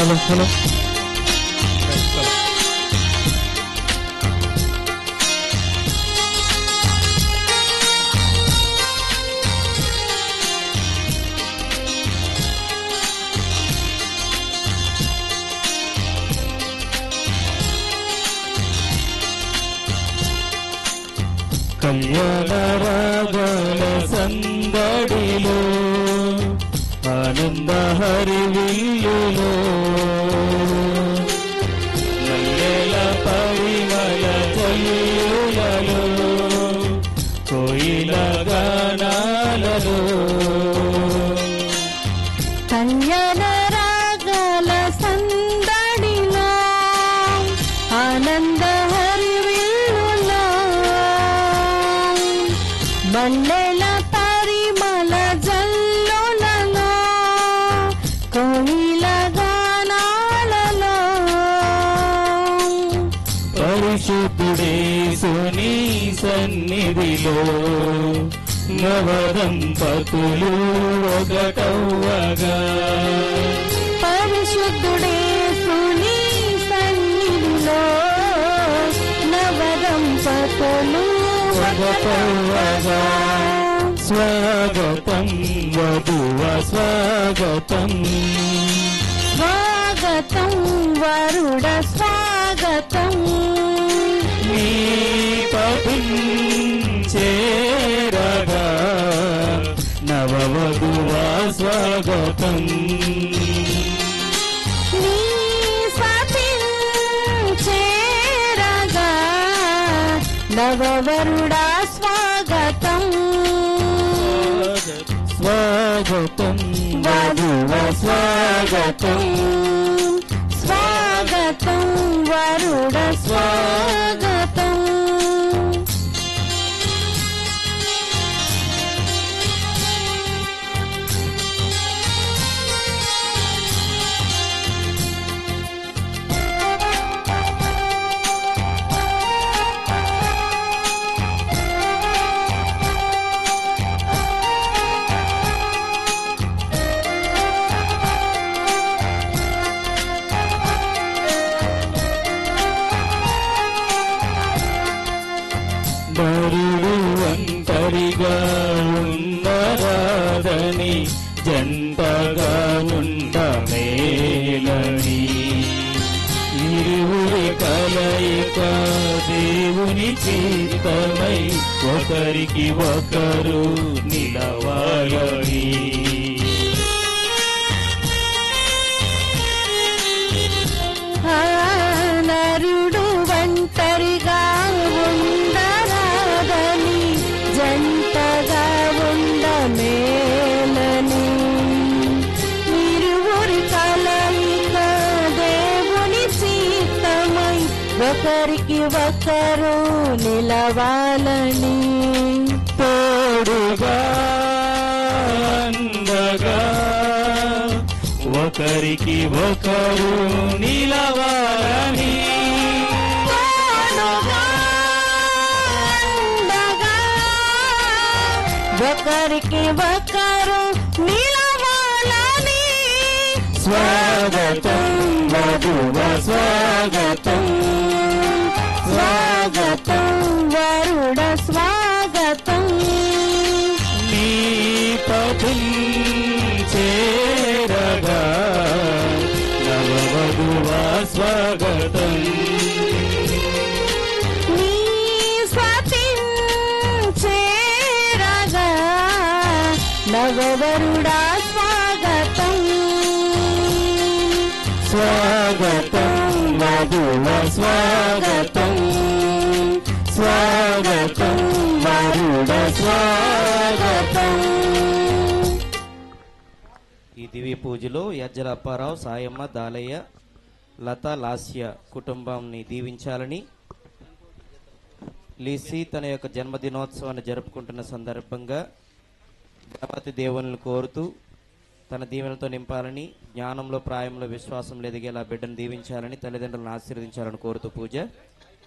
Hello కళ్యాణ రాగాల సందడిలో ఆనంద హరివిల్లులో మల్లెల పరిమళ చల్లులలో కోయిల గానాలలో కళ్యాణ రాగాల సందడిలో ఆనంద హరివిల్లులో మల్లెల పరిమళ జల్లులలో కోయిల గానాలలో పరిశుద్ధుడేసుని సన్నిధిలో నవదంపతులు ఒకటవ్వగా పరిశుద్ధుడేసుని సన్నిధిలో నవదంపతులు ఒకటవ్వగా స్వాగతం వధువ స్వాగతం స్వాగతం వరుడ స్వాగతం నీ చేరగా నవవధువా స్వాగతం నీ చేరగా నవవరుడా స్వాగతం స్వాగతం వధువ స్వాగతం స్వాగతం వరుడ స్వాగతం వరుడు ఒంటరిగా ఉండరాదని జంటగా ఉండమేలని ఇరువురి కలయిక దేవుని చిత్తమై ఒకరికి ఒకరు నిలవాలని నరుడు ఒంటరిగా ఉండరాదని జంటగా ఉండమేలని ఇరువురి కలయిక దేవుని చిత్తమై ఒకరికి ఒకరు నిలవాలని తోడుగా అందగా ఒకరికి ఒకరు నిలవాలని ఒకరికి ఒకరు నిలవాలని స్వాగతం వధువ స్వాగతం స్వాగతం వరుడ స్వాగతం నీ పదం చేరగా నవవధువ స్వాగతం నీ సతిం చేరగా నవవరుడా స్వాగతం స్వాగతం వధువ స్వాగతం స్వాగతం వరుడ స్వాగతం. ఈ దివ్య పూజలో యజ్జల అప్పారావు, సాయమ్మ, దాలయ్య, లత, లాస్య కుటుంబాన్ని దీవించాలని, లీసీ తన యొక్క జన్మదినోత్సవాన్ని జరుపుకుంటున్న సందర్భంగా గణపతి దేవుని కోరుతూ తన దీవెనలతో నింపాలని, జ్ఞానంలో ప్రాయంలో విశ్వాసంలో ఎదిగేలా బిడ్డను దీవించాలని, తల్లిదండ్రులను ఆశీర్వదించాలని కోరుతూ పూజ.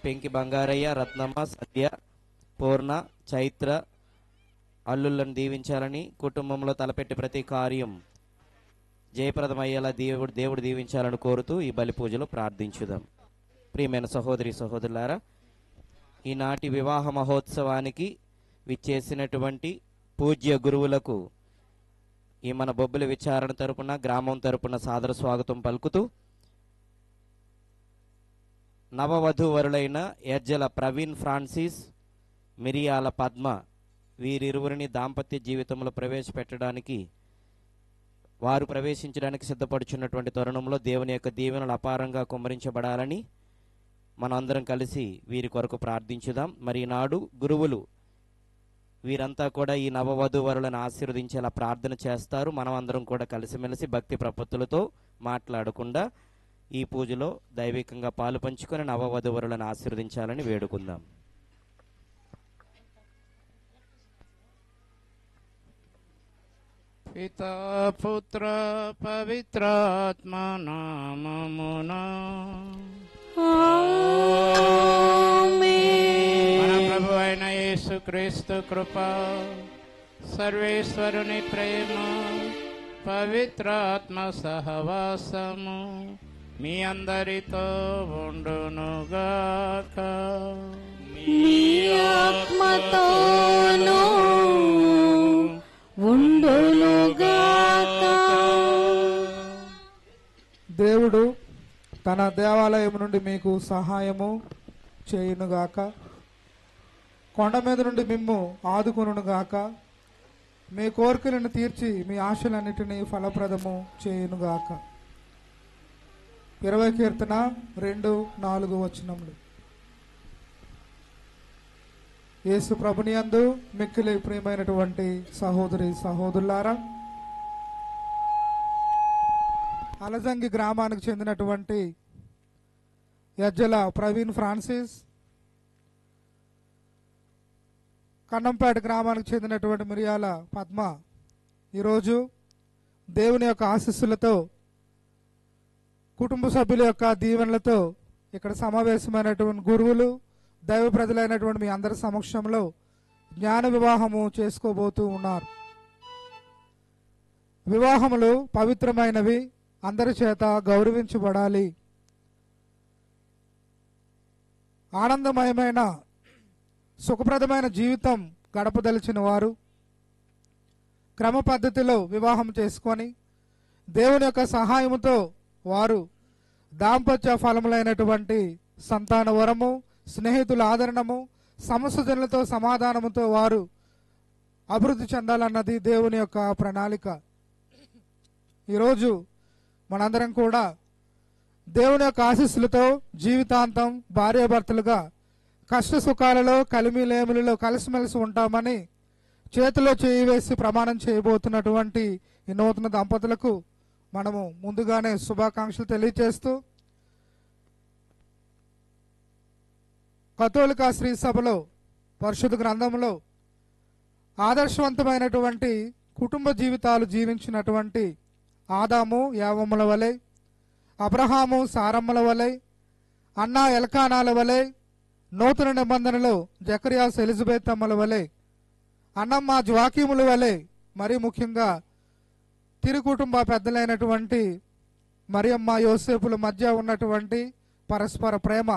పెంకి బంగారయ్య, రత్నమ్మ, సత్య, పూర్ణ, చైత్ర అల్లుళ్ళను దీవించాలని, కుటుంబంలో తలపెట్టి ప్రతి కార్యం జయప్రదమయ్యేలా దేవుడు దీవించాలని కోరుతూ ఈ బలి పూజలో ప్రార్థించుదాం. ప్రియమైన సహోదరి సహోదరులారా, ఈనాటి వివాహ మహోత్సవానికి విచ్చేసినటువంటి పూజ్య గురువులకు ఈ మన బొబ్బిలి విచారణ తరపున, గ్రామం తరపున సాదర స్వాగతం పలుకుతూ, నవవధూవరులైన ఎర్జల ప్రవీణ్ ఫ్రాన్సిస్, మిరియాల పద్మ వీరిరువురిని దాంపత్య జీవితంలో ప్రవేశపెట్టడానికి, వారు ప్రవేశించడానికి సిద్ధపడుచున్నటువంటి తరుణంలో దేవుని యొక్క దీవెనలు అపారంగా కుమ్మరించబడాలని మనందరం కలిసి వీరి కొరకు ప్రార్థించుదాం. మరి ఈనాడు గురువులు వీరంతా కూడా ఈ నవవధూవరులను ఆశీర్వదించేలా ప్రార్థన చేస్తారు. మనం అందరం కూడా కలిసిమెలిసి భక్తి ప్రపత్తులతో మాట్లాడకుండా ఈ పూజలో దైవికంగా పాలు పంచుకొని నవవధూవరులను ఆశీర్వదించాలని వేడుకుందాం. పితా పుత్ర పవిత్రాత్మ నామమునా మన ప్రభు అయిన యేసుక్రీస్తు కృప, సర్వేశ్వరుని ప్రేమ, పవిత్రాత్మ సహవాసము మీ అందరితో ఉండునుగాక. మీ ఆత్మతోనూ ఉండునుగాక. దేవుడు తన దేవాలయం నుండి మీకు సహాయము చేయునుగాక. కొండ మీద నుండి మిమ్ము ఆదుకొనుగాక. మీ కోరికలను తీర్చి మీ ఆశలన్నిటినీ ఫలప్రదము చేయునుగాక. 20 కీర్తన 2-4 వచనములు. యేసు ప్రభునియందు మిక్కిలి ప్రియమైనటువంటి సహోదరి సహోదరులారా, అలజంగి గ్రామానికి చెందినటువంటి ఎర్జల ప్రవీణ్ ఫ్రాన్సిస్, కన్నంపేట గ్రామానికి చెందినటువంటి మిరియాల పద్మ ఈరోజు దేవుని యొక్క ఆశీస్సులతో, కుటుంబ సభ్యుల యొక్క దీవెనలతో ఇక్కడ సమావేశమైనటువంటి గురువులు, దైవ ప్రజలైనటువంటి మీ అందరి సమక్షంలో జ్ఞాన వివాహము చేసుకోబోతూ ఉన్నారు. వివాహములు పవిత్రమైనవి, అందరి చేత గౌరవించబడాలి. ఆనందమయమైన సుఖప్రదమైన జీవితం గడపదలిచిన వారు క్రమ పద్ధతిలో వివాహం చేసుకొని దేవుని యొక్క సహాయముతో వారు దాంపత్య ఫలములైనటువంటి సంతాన వరము, స్నేహితుల ఆదరణము, సమస్యజనులతో సమాధానముతో వారు అభివృద్ధి చెందాలన్నది దేవుని యొక్క ప్రణాళిక. ఈరోజు మనందరం కూడా దేవుని యొక్క ఆశీస్సులతో జీవితాంతం భార్యాభర్తలుగా కష్ట సుఖాలలో, కలిమిలేములలో కలిసిమెలిసి ఉంటామని చేతిలో చేయి వేసి ప్రమాణం చేయబోతున్నటువంటి ఈ నూతన దంపతులకు మనము ముందుగానే శుభాకాంక్షలు తెలియజేస్తూ, కథోలికా శ్రీ సభలో పరిశుద్ధ గ్రంథంలో ఆదర్శవంతమైనటువంటి కుటుంబ జీవితాలు జీవించినటువంటి ఆదాము యావముల వలె, అబ్రహాము సారమ్మల వలె, అన్నా ఎల్కానాల వలె, నూతన నిబంధనలో జకర్యాస్ ఎలిజబెత్ అమ్మల వలె, అన్నమ్మ జ్వాకీముల వలె, మరీ ముఖ్యంగా తిరు కుటుంబ పెద్దలైనటువంటి మరియమ్మ యోసేపుల మధ్య ఉన్నటువంటి పరస్పర ప్రేమ,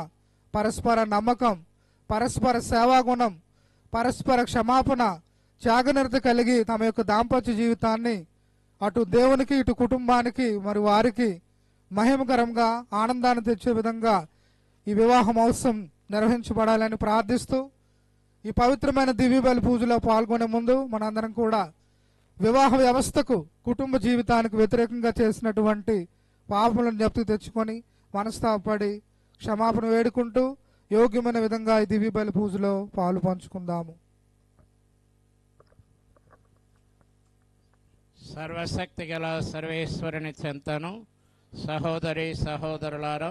పరస్పర నమ్మకం, పరస్పర సేవాగుణం, పరస్పర క్షమాపణ, త్యాగనిరత కలిగి తమ యొక్క దాంపత్య జీవితాన్ని అటు దేవునికి ఇటు కుటుంబానికి మరి వారికి మహిమకరంగా ఆనందాన్ని తెచ్చే విధంగా ఈ వివాహ మహోత్సవం నిర్వహించబడాలని ప్రార్థిస్తూ, ఈ పవిత్రమైన దివ్య బలి పూజలో పాల్గొనే ముందు మనందరం కూడా వివాహ వ్యవస్థకు, కుటుంబ జీవితానికి వ్యతిరేకంగా చేసినటువంటి పాపములను జ్ఞప్తికి తెచ్చుకొని మనస్తాపడి క్షమాపణ వేడుకుంటూ యోగ్యమైన విధంగా ఈ దివ్య బలి పూజలో పాలు పంచుకుందాము. సర్వశక్తి గల సర్వేశ్వరుని చెంతను, సహోదరి సహోదరులారా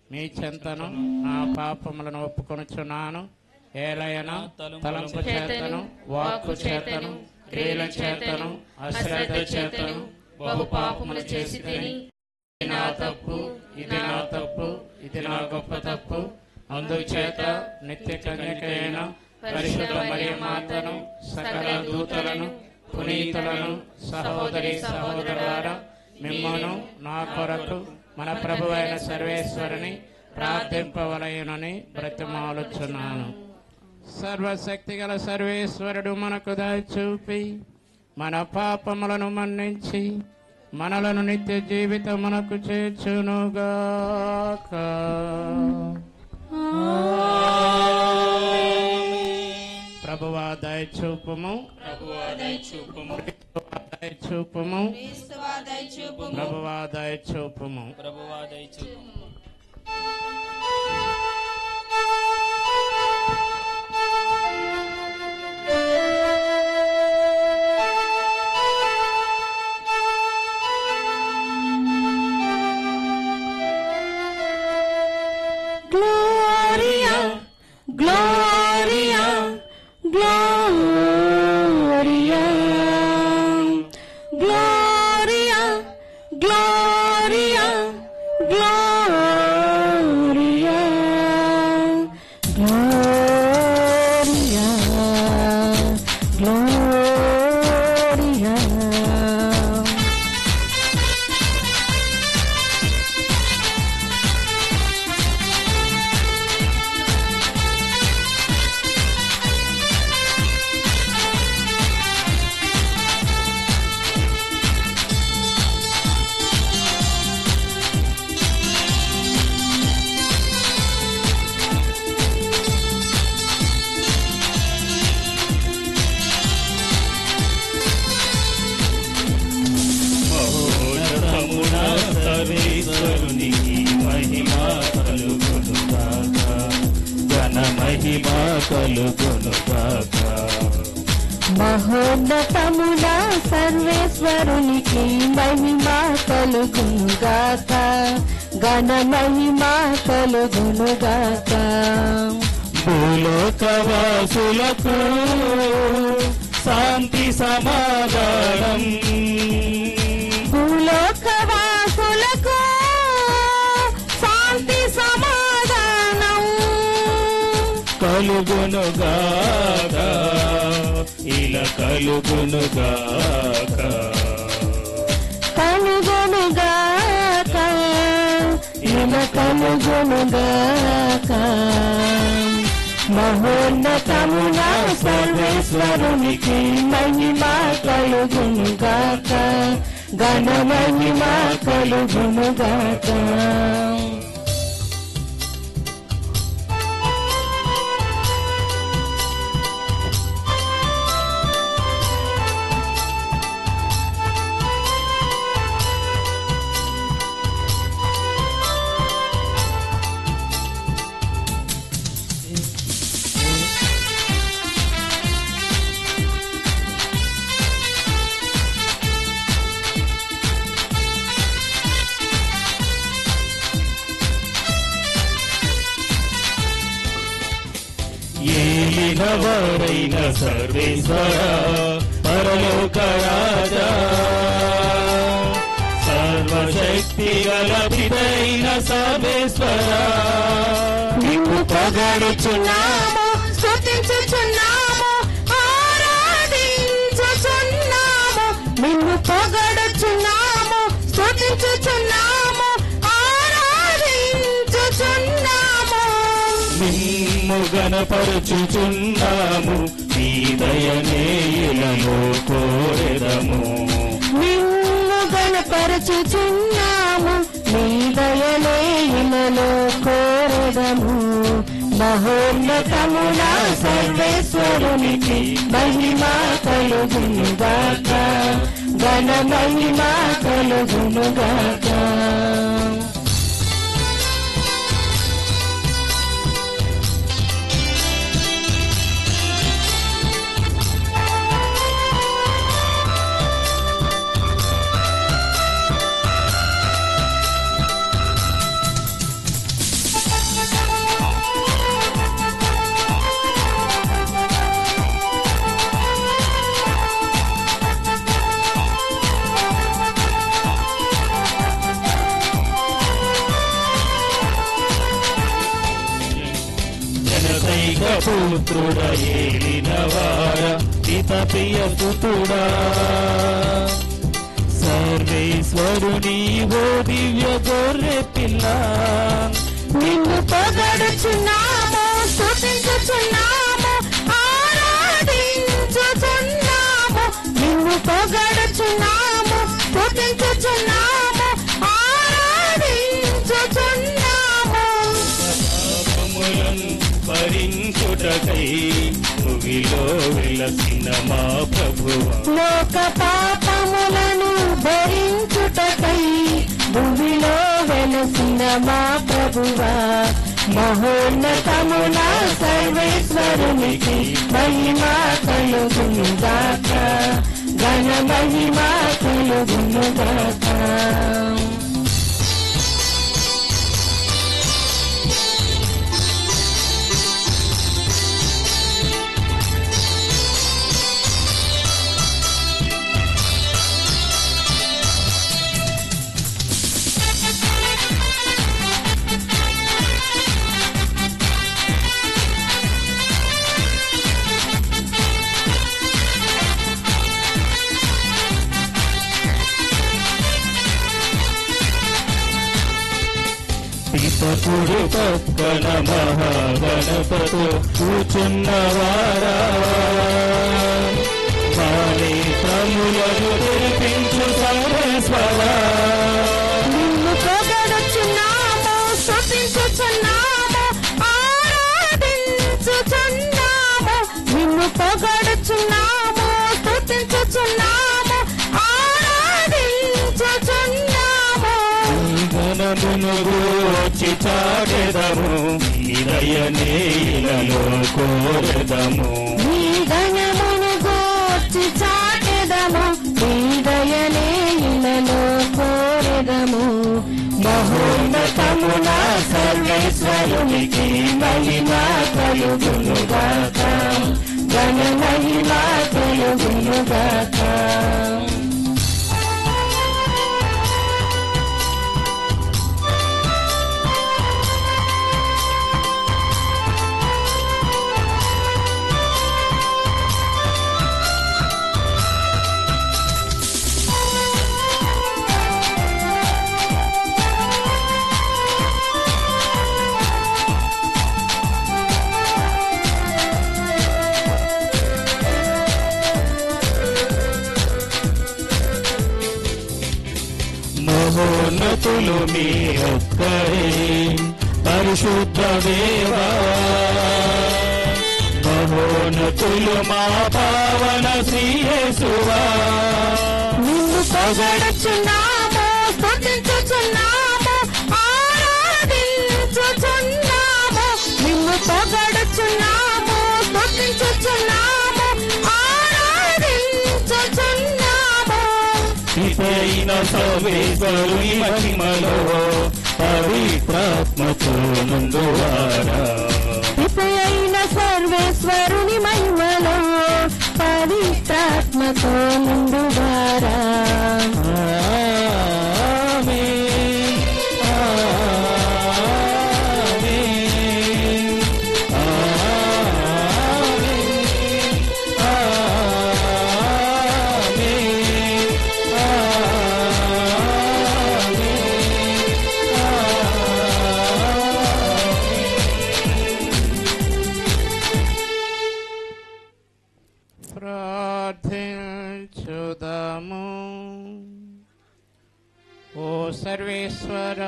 మీ చెంతను నా పాపములను ఒప్పుకొనుచున్నాను. ఏలైనా తలంపు చేతను, వాక్కు చేతను, క్రియల చేతను, అశ్రద్ధ చేతను బహు పాపములు చేసి తిని, ఇది నా తప్పు, ఇది నా తప్పు, ఇది నా గొప్ప తప్పు. అందుచేత నిత్య కన్యకైన పరిశుద్ధ మరియమాతను, సకల దూతలను, పునీతులను, సహోదరి సహోదరులారా మిమ్మను నా కొరకు మన ప్రభువైన సర్వేశ్వరుని ప్రార్థింపవలయునని బ్రతిమాలుచున్నాను. సర్వశక్తిగల సర్వేశ్వరుడు మనకు దయచూపి మన పాపములను మన్నించి మనలను నిత్య జీవితమునకు చేర్చునుగాక. ప్రభువా దయచూపుము, ప్రభువా దయచూపుము, ప్రభువా దయచూపుము. Gloria, Gloria, Gloria, Gloria, Gloria, Gloria, Gloria, Gloria. సర్వేశ్వరునికి మహిమా కలుగునుగాక, ఘన మహిమా కలుగునుగాక. మహోన్నతమున సర్వేశ్వరునికి మహిమా కలుగునుగాక, ఘన మహిమా కలుగునుగాక. భూలోకవాసులకు శాంతి సమాధానం, భూలోకవాసులకు శాంతి సమాధానం కలుగునుగాక, ఇలా కలుగునుగాక. కలుగునుగాక, ఇలా కలుగునుగాక. మహోన్నతమున సర్వేశ్వరునికి మహిమా కలుగునుగాక, ఘన మహిమా కలుగునుగాక. ఏలినవారైన సర్వేశ్వర పరలోక రాజా, సర్వశక్తి గల పితైన సర్వేశ్వర, నిన్ను పొగడుచున్నాము, స్తుతించుచున్నాము, ఆరాధించుచున్నాము. నిన్ను పొగడుచున్నాము, స్తుతించుచున్నాము, ఆరాధించుచున్నాము. నిన్ను గణపరచుచున్నాము, నీ దయనే ఇలలో కోరెదము. నిన్ను గణపరచుచున్నాము, నీ దయనే ఇలలో కోరెదము. మహోన్నతమున సర్వేశ్వరునికి మహిమా కలుగునుగాక, ఘన మహిమా కలుగునుగాక. పుత్రుడ ఏలినవార పిత ప్రియ పుత్రుడా, సర్వేశ్వరుని ఓ దివ్య గొర్రె పిల్ల నిన్ను పొగడుచున్నాము, స్తుతించుచున్నాము, ఆరాధించుచున్నాము. నిన్ను పొగడుచున్నాము, స్తుతించుచున్నాము, ఆరాధించుచున్నాము. పాపములను భరించుటకై భూమిలో వెలసిన మా ప్రభువా లోక పాపములను భరించుటకై భూమిలో వెలసిన మా ప్రభువా, మహోన్నతమున సర్వేశ్వరునికి మహిమ కలుగునుగాక, ఘన మహిమ కలుగునుగాక. పితకుడి పక్కన మహాగణపతో కూర్చున్నవారా మా నేత్రములను తెరిపించు సర్వేశ్వరా నిన్ను పొగడుచున్నాము, స్తుతించుచున్నాము, ఆరాధించుచున్నాము. నిన్ను పొగడుచున్నాము, స్తుతించుచున్నాము, ఆరాధించుచున్నాము. గణమును గూర్చి చాటెదము నిరయనేలలో కోరెదము నీ ఘనమును గూర్చి చాటెదము, నీ దయలేలలో కోరెదము. మహోన్నతమున సర్వేశ్వరునికి మహిమ కలుగునుగాక, ఘన మహిమ కలుగునుగాక. మహోన్నతులు మీ ఒక్కరే పరిశుద్ధ దేవా మహోన్నతులు మా పావన శ్రీ యేసువా నిన్ను పొగడుచున్నాము, స్తుతించుచున్నాము, ఆరాధించుచున్నాము. నిన్ను పొగడుచున్నాము, స్తుతించుచున్నాము, ఆరాధించుచున్నాము. పితైన సర్వేశ్వరుని మహిమలో పవిత్రాత్మతో నుండువారా పితయైన సర్వేశ్వరుని మహిమలో పవిత్రాత్మతో నిండువారా. ఆమేన్, ఆమేన్, ప్రార్థించుదాము. ఓ సర్వేశ్వర,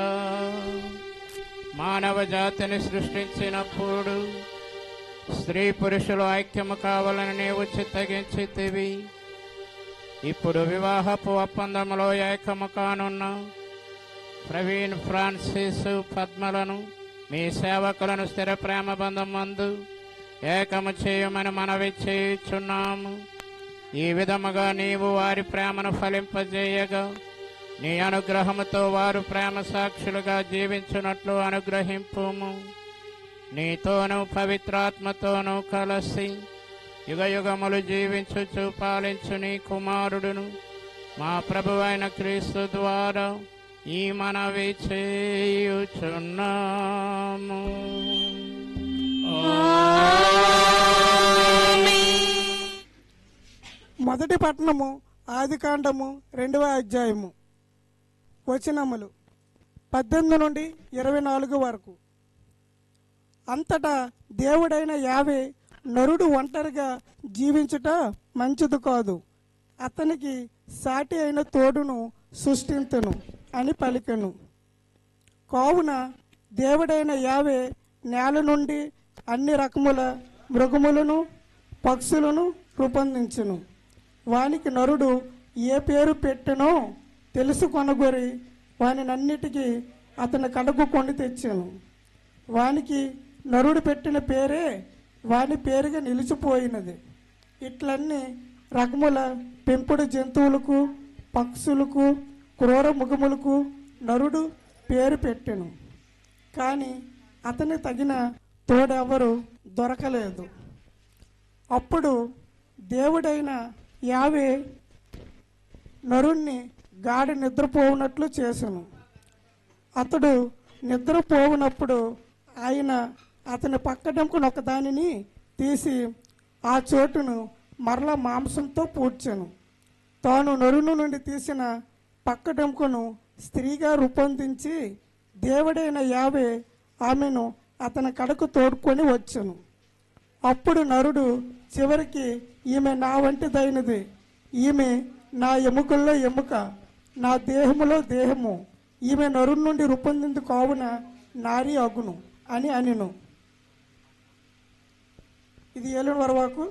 మానవ జాతిని సృష్టించినప్పుడు స్త్రీ పురుషులు ఐక్యము కావాలని నీవు చిత్తగించితివి. ఇప్పుడు వివాహపు ఒప్పందములో ఏకము కానున్న ప్రవీణ్, ఫ్రాన్సిస్, పద్మలను మీ సేవకులను స్థిర ప్రేమ బంధం మందు ఏకము చేయమని మనవి చేయుచున్నాము. ఈ విధముగా నీవు వారి ప్రేమను ఫలింపజేయగా నీ అనుగ్రహముతో వారు ప్రేమ సాక్షులుగా జీవించున్నట్లు అనుగ్రహింపుము. నీతోనూ పవిత్రాత్మతోనూ కలసి యుగ యుగములు జీవించుచు పాలించు నీ కుమారుడును మా ప్రభువైన క్రీస్తు ద్వారా ఈ మనవి చేయుచున్నాము. మొదటి పట్టణము ఆదికాండము 2వ అధ్యాయము వచనములు 18 నుండి 24 వరకు. అంతటా దేవుడైన యావే నరుడు ఒంటరిగా జీవించుట మంచిది కాదు, అతనికి సాటి అయిన తోడును సృష్టింతును అని పలికెను. కావున దేవుడైన యావే నేల నుండి అన్ని రకముల మృగములను పక్షులను రూపొందించును. వానికి నరుడు ఏ పేరు పెట్టెనో తెలుసుకొనగొరి వానినన్నిటికీ అతని కడకు కొని తెచ్చాను. వానికి నరుడు పెట్టిన పేరే వాని పేరుగా నిలిచిపోయినది. ఇట్లన్నీ రకముల పెంపుడు జంతువులకు పక్షులకు క్రూర మృగములకు నరుడు పేరు పెట్టెను. కానీ అతనికి తగిన తోడెవరు దొరకలేదు. అప్పుడు దేవుడైన యావే నరుణ్ణి గాఢ నిద్రపోవునట్లు చేసెను. అతడు నిద్రపోవునప్పుడు ఆయన అతని పక్కడెంకును ఒకదానిని తీసి ఆ చోటును మరల మాంసంతో పూడ్చెను. తాను నరుని నుండి తీసిన పక్కడెంకును స్త్రీగా రూపొందించి దేవుడైన యావే ఆమెను అతని కడకు తోడుకొని వచ్చెను. అప్పుడు నరుడు చివరికి ఈమె నా వంటిదైనది, ఈమె నా ఎముకల్లో ఎముక, నా దేహములో దేహము, ఈమె నరుని నుండి రూపొందింది కావున నారీ అగును అని అనెను. ఇది ఏలుని వరవాకు.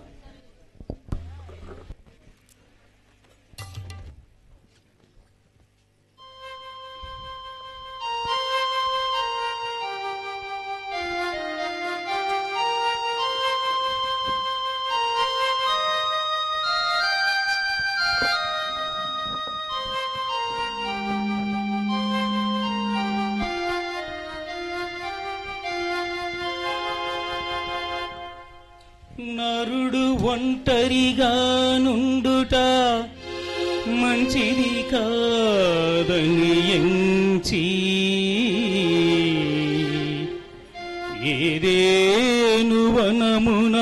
నరుడు ఒంటరిగా నుండుట మంచిది కాదని ఎంచి ఏదేను వనమున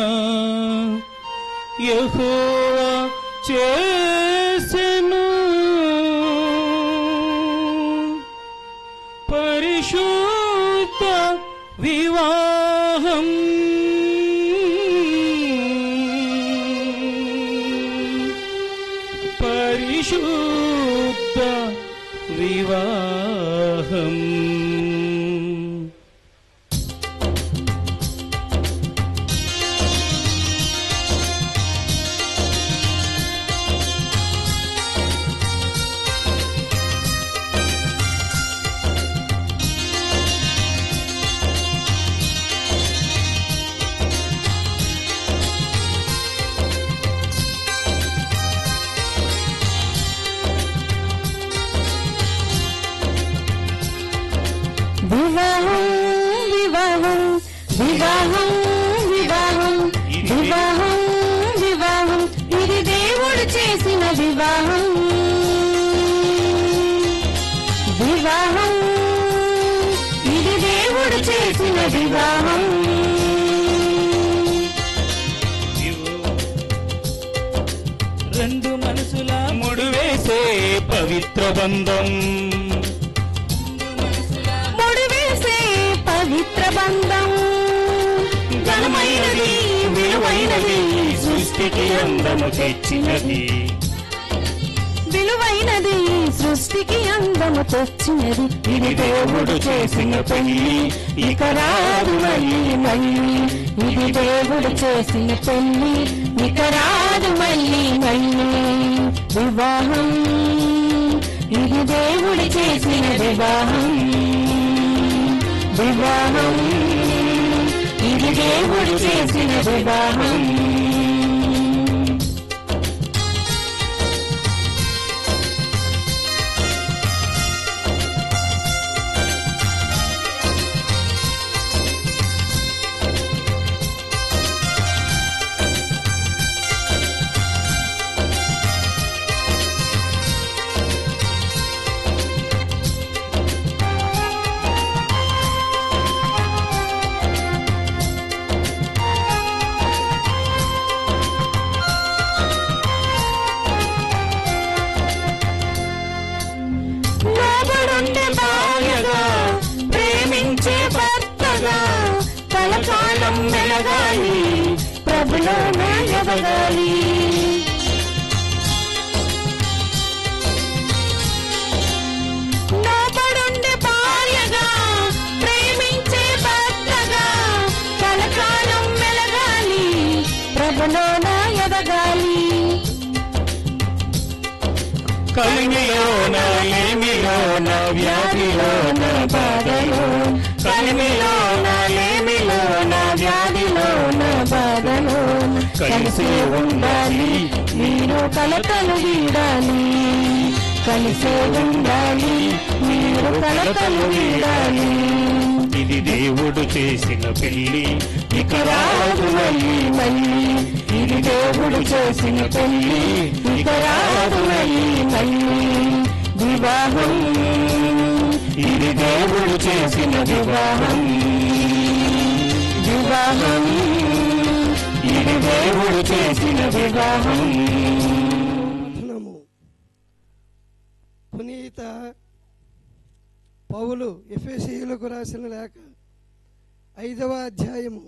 యెహోవా చేసెను పరిశుద్ధ వివాహం. పరిశుద్ధ వివాహం. వివాహం వివాహం వివాహం వివాహం వివాహం వివాహం ఇది దేవుడు చేసిన వివాహం. వివాహం ఇది దేవుడు చేసిన వివాహం. రెండు మనసుల ముడివేసే పవిత్ర బంధం. ముడివేసే పవిత్ర బంధం ఘనమైనది విలువైనది సృష్టికి అందము తెచ్చినది. విలువైనది సృష్టికి అందము తెచ్చినది. ఇది దేవుడు చేసిన పెళ్లి ఇక రాదు మళ్ళీ మళ్ళీ. ఇది దేవుడు చేసిన పెళ్లి ఇక రాదు మళ్ళీ మళ్ళీ. వివాహం ఇది దేవుడు చేసిన వివాహం. వివాహం ఇది దేవుడు చేసిన వివాహం. మెలగాలి, ప్రభులో నా ఎదగాలి. లోబడుండే భార్యగా, ప్రేమించే భర్తగా కలకాలం మెలగాలి, ప్రభులో నా ఎదగాలి. కలిమిలోన లేమిలోన వ్యాధిలోన బాధలో, కలిమిలోన లేమిలోన వ్యాధిలోన బాధలో కలిసి ఉండాలి, మీరు కలకలు వీడాలి, కలిసే ఉండాలి, మీరు కలకలు వీడాలి. ఇది దేవుడు చేసిన పెళ్లి, ఇక రాదు మళ్ళీ మళ్ళీ, ఇది దేవుడు చేసిన పెళ్లి, ఇక రాదు మళ్ళీ మళ్ళీ. వివాహం, ఇది దేవుడు చేసిన వివాహం, వివాహం, ఇది దేవుడు చేసిన వివాహం. వచనము. పునీత పౌలు ఎఫెసీయులకు రాసిన లేఖ 5వ అధ్యాయము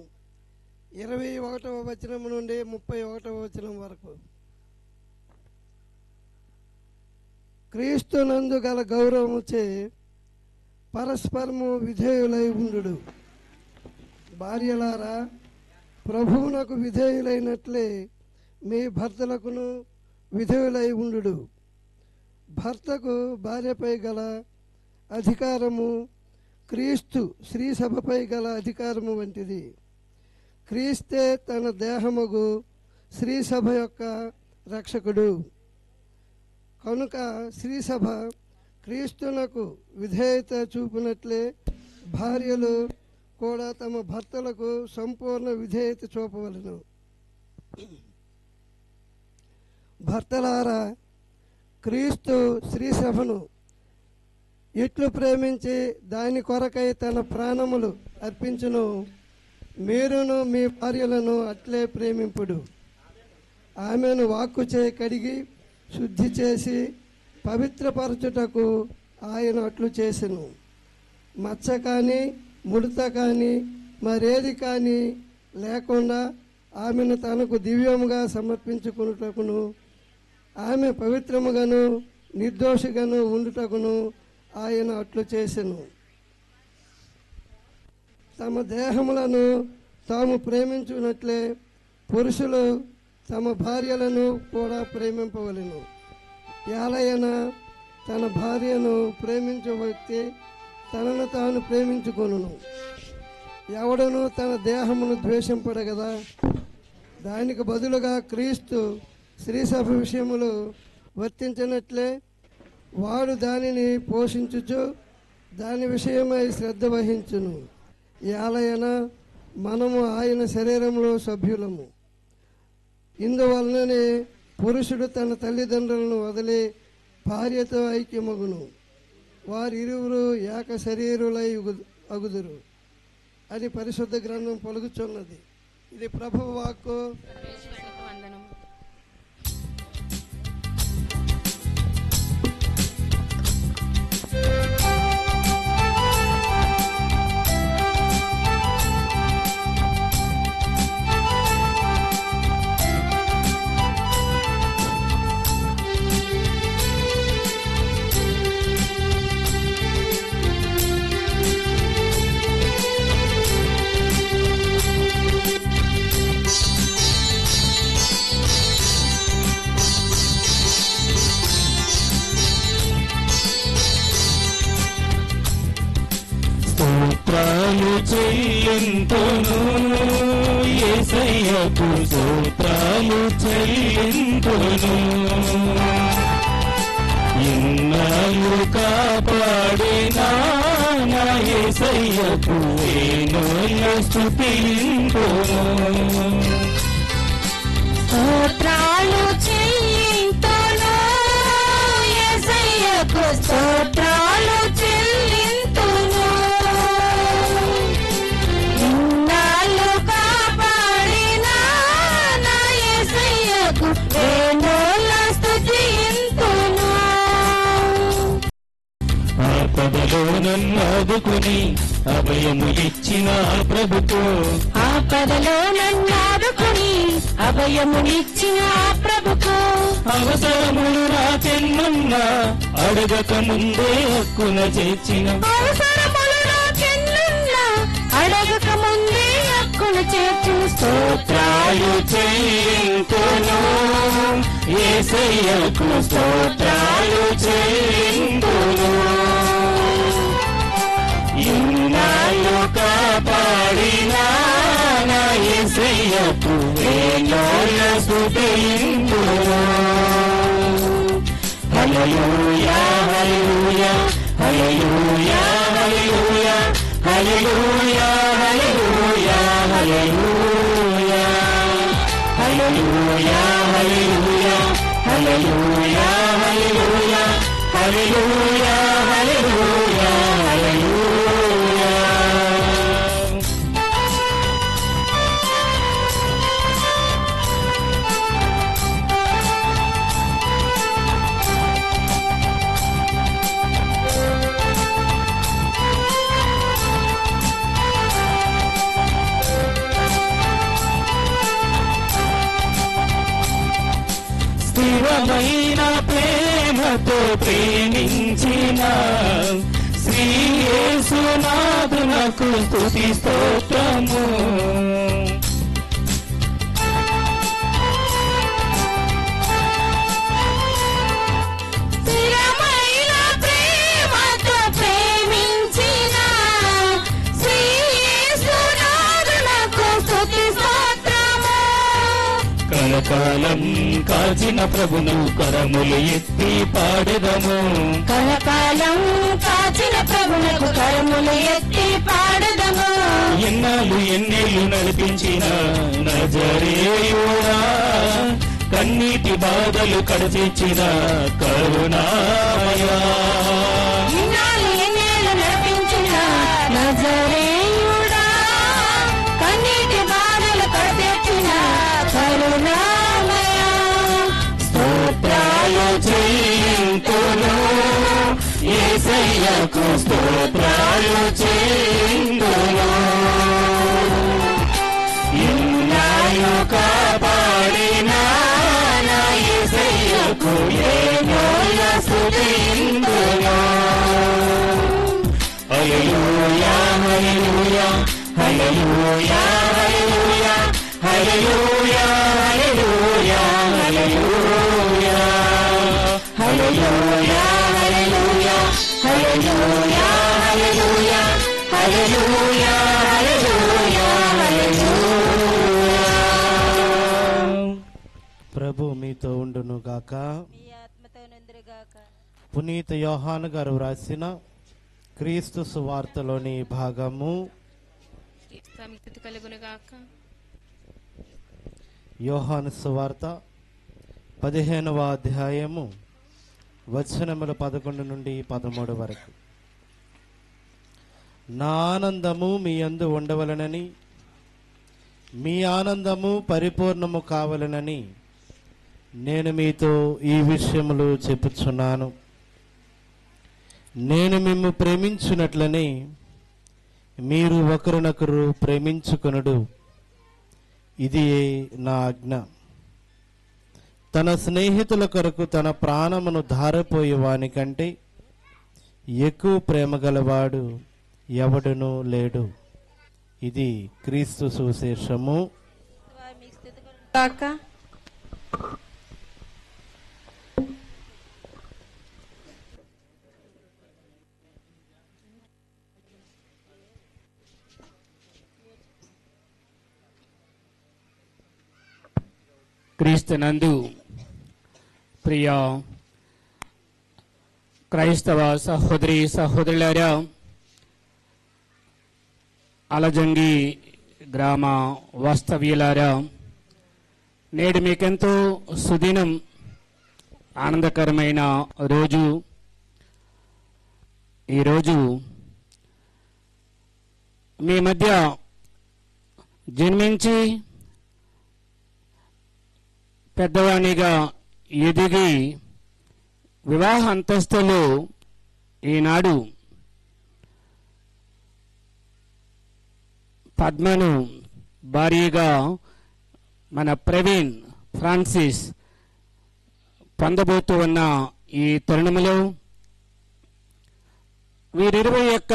21వ వచనం నుండి 31వ వచనం వరకు. క్రీస్తునందు గల గౌరవముచే పరస్పరము విధేయులై ఉండు. భార్యలారా, ప్రభువునకు విధేయులైనట్లే మీ భర్తలకును విధేయులై ఉండు. భర్తకు భార్యపై గల అధికారము క్రీస్తు శ్రీ సభపై గల అధికారము వంటిది. క్రీస్తే తన దేహముగు శ్రీ సభ యొక్క రక్షకుడు. కనుక శ్రీ సభ క్రీస్తునకు విధేయత చూపినట్లే భార్యలు కూడా తమ భర్తలకు సంపూర్ణ విధేయత చూపవలెను. భర్తలారా, క్రీస్తు శ్రీ సభను ఎట్లు ప్రేమించి దాని కొరకై తన ప్రాణములు అర్పించును, మీరును మీ భార్యలను అట్లే ప్రేమింపుడు. ఆమెను వాక్కుచే కడిగి శుద్ధి చేసి పవిత్రపరచుటకు ఆయన అట్లు చేసెను. మచ్చ కానీ ముడత కానీ మరేది కానీ లేకుండా ఆమెను తనకు దివ్యముగా సమర్పించుకున్నటకును, ఆమె పవిత్రముగాను నిర్దోషిగాను ఉండుటకును ఆయన అట్లు చేసెను. తమ దేహములను తాము ప్రేమించున్నట్లే పురుషులు తమ భార్యలను కూడా ప్రేమింపవలెను. ఎలయన తన భార్యను ప్రేమించే వ్యక్తి తనను తాను ప్రేమించుకొనును. ఎవడను తన దేహమును ద్వేషింపడగదా? దానికి బదులుగా క్రీస్తు శ్రీసభ విషయములు వర్తించినట్లే వాడు దానిని పోషించుచు దాని విషయమై శ్రద్ధ వహించును. ఎలయన మనము ఆయన శరీరంలో సభ్యులము. ఇందువలననే పురుషుడు తన తల్లిదండ్రులను వదిలి భార్యతో ఐక్యమగును, వారిరువురు ఏక శరీరులై అగుదురు అని పరిశుద్ధ గ్రంథం పలుకుచున్నది. ఇది ప్రభువు వాక్కు. స్తోత్రాలు చెల్లింతును యేసయ్యకు, స్తోత్రాలు చెల్లింతును. ఇన్నాళ్ళు కాపాడినా నా యేసయ్యకు ఏనోళ్ళు స్తుతింతును. స్తోత్రాలు చెల్లింతును యేసయ్యకు, స్తోత్రాలు చెల్లింతును. ఇన్నాళ్ళు కాపాడిన నా యేసయ్యకు ఏనోళ్ళ స్తుతింతును. ఆపదలో నన్ను ఆదుకుని అభయము ఇచ్చిన ప్రభుకు ఆపదలో నన్నాడుకుని అభయమునిచ్చిన ప్రభుకు అవసరములు నాకెన్నున్నా అడగక ముందే హక్కున చేర్చిన అవసరములు నాకెన్నున్నా అడగక ముందే హక్కున చేర్చిన స్తోత్రాలు చెల్లింతును యేసయ్యకు స్తోత్రాలు చెల్లింతును ఇన్నాళ్ళు కాపాడినా నా యేసయ్యకు వేణోళ్ళ స్తుతింతును హల్లెలూయా హల్లెలూయా హల్లెలూయా హల్లెలూయా హల్లెలూయా హల్లెలూయా హల్లెలూయా హల్లెలూయా హల్లెలూయా హల్లెలూయా హల్లెలూయా హల్లెలూయా హల్లెలూయా హల్లెలూయా స్థిరమైన ప్రేమతో ప్రేమించిన శ్రీ యేసునాథునకు స్తుతి స్తోత్రము స్థిరమైన ప్రేమతో ప్రేమించిన శ్రీ యేసునాథునకు స్తుతి స్తోత్రము కలకాలం కాచిన ప్రభును కరములు ఎత్తి పాడెదము కలకాలం కాచిన ప్రభునకు కరములు ఎత్తి పాడదము ఎన్నాళ్ళు ఎన్నేళ్ళు నడిపించిన నజరేయుడా కన్నీటి బాధలు కడతీర్చిన కరుణామయా ఇన్నాళ్ళు ఎన్నేళ్ళు నడిపించిన నజరేయుడా కన్నీటి బాధలు కడతెచ్చిన కరుణామయ స్తోత్రాలు చెల్లింతును యేసయ్యకు స్తోత్రాలు చెల్లింతును ఇన్నాళ్ళు కాపాడిన నా యేసయ్యకు ఏమోల స్తుతింతును హల్లెలూయా హల్లెలూయా హల్లెలూయా హల్లెలూయా హల్లెలూయా హల్లెలూయా హల్లెలూయా హల్లెలూయా హల్లెలూయా హల్లెలూయా హల్లెలూయా హల్లెలూయా హల్లెలూయా ప్రభు మీతో ఉండును గాక. పునీత యోహాను గారు వ్రాసిన క్రీస్తు సువార్తలోని భాగము యోహాను సువార్త 15వ అధ్యాయము వచనములు 11 నుండి 13 వరకు. నా ఆనందము మీ యందు ఉండవలనని మీ ఆనందము పరిపూర్ణము కావలనని నేను మీతో ఈ విషయములు చెప్పుచున్నాను. నేను మిమ్ము ప్రేమించున్నట్లనే మీరు ఒకరినొకరు ప్రేమించుకొనుడు. ఇది నా ఆజ్ఞ. తన స్నేహితుల కొరకు తన ప్రాణమును ధారపోయే వాని కంటే ఎక్కువ ప్రేమ గలవాడు ఎవడునూ లేడు. ఇది క్రీస్తు సువిశేషము. క్రీస్తునందు ప్రియ క్రైస్తవ సహోదరి సహోదరులారా, అలజంగి గ్రామ వాస్తవ్యులారా, నేడు మీకెంతో సుదినం, ఆనందకరమైన రోజు. ఈరోజు మీ మధ్య జన్మించి పెద్దవానిగా ఎదిగి వివాహ అంతస్తులో ఈనాడు పద్మను భారీగా మన ప్రవీణ్ ఫ్రాన్సిస్ పొందబోతూ ఉన్న ఈ తరుణంలో వీరిరువు యొక్క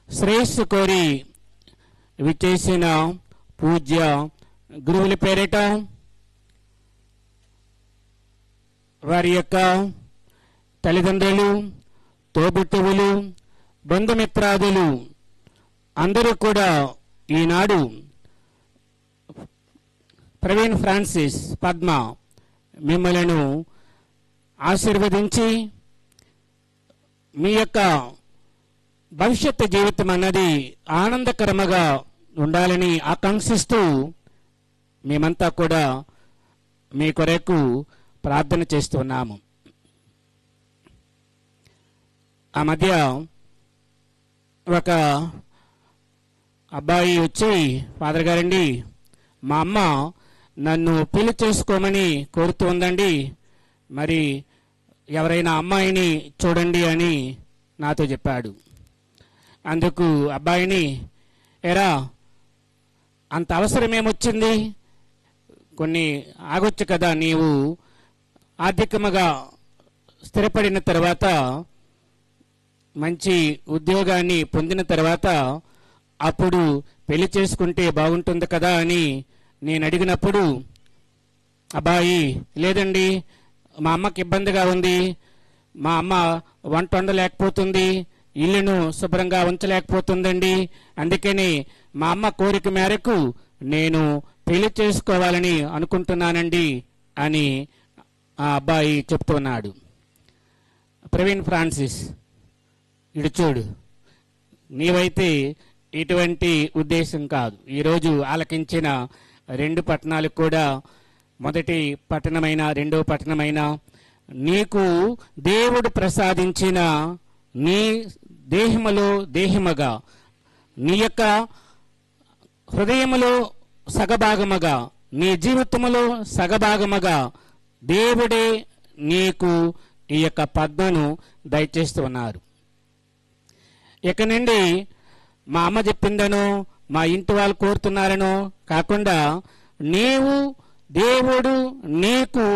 శ్రేయస్సు కోరి విచ్చేసిన పూజ్య గురువుల పేరిట వారి యొక్క తల్లిదండ్రులు, తోబుట్టువులు, బంధుమిత్రాదులు అందరూ కూడా ఈనాడు ప్రవీణ్ ఫ్రాన్సిస్ పద్మ మిమ్మలను ఆశీర్వదించి మీ యొక్క భవిష్యత్తు జీవితం అన్నది ఆనందకరముగా ఉండాలని ఆకాంక్షిస్తూ మేమంతా కూడా మీ కొరకు ప్రార్థన చేస్తున్నాము. ఆ మధ్య ఒక అబ్బాయి వచ్చి, ఫాదర్ గారండి, మా అమ్మ నన్ను పెళ్లి చేసుకోమని కోరుతూ ఉందండి, మరి ఎవరైనా అమ్మాయిని చూడండి అని నాతో చెప్పాడు. అందుకు అబ్బాయిని, ఎరా అంత అవసరం ఏమొచ్చింది, కొన్ని ఆగొచ్చు కదా, నీవు ఆర్థికముగా స్థిరపడిన తర్వాత మంచి ఉద్యోగాన్ని పొందిన తర్వాత అప్పుడు పెళ్లి చేసుకుంటే బాగుంటుంది కదా అని నేను అడిగినప్పుడు, అబ్బాయి లేదండి, మా అమ్మకి ఇబ్బందిగా ఉంది, మా అమ్మ వంట వండలేకపోతుంది, ఇల్లును శుభ్రంగా ఉంచలేకపోతుందండి, అందుకని మా అమ్మ కోరిక మేరకు నేను పెళ్లి చేసుకోవాలని అనుకుంటున్నానండి అని ఆ అబ్బాయి చెప్తున్నాడు. ప్రవీణ్ ఫ్రాన్సిస్, ఇటు చూడు, నీవైతే ఇటువంటి ఉద్దేశం కాదు. ఈరోజు ఆలకించిన 2 పట్టణాలు కూడా, మొదటి పట్టణమైన రెండో పట్టణమైన, నీకు దేవుడు ప్రసాదించిన నీ దేహములో దేహముగా, నీ యొక్క హృదయములో సగభాగముగా, నీ జీవితములో సగభాగముగా దేవుడే నీకు ఈ యొక్క పద్మను దయచేస్తున్నారు. ఇక నుండి మా అమ్మ చెప్పిందనో మా ఇంటి వాళ్ళు కోరుతున్నారనో కాకుండా, నీవు దేవుడు నీకు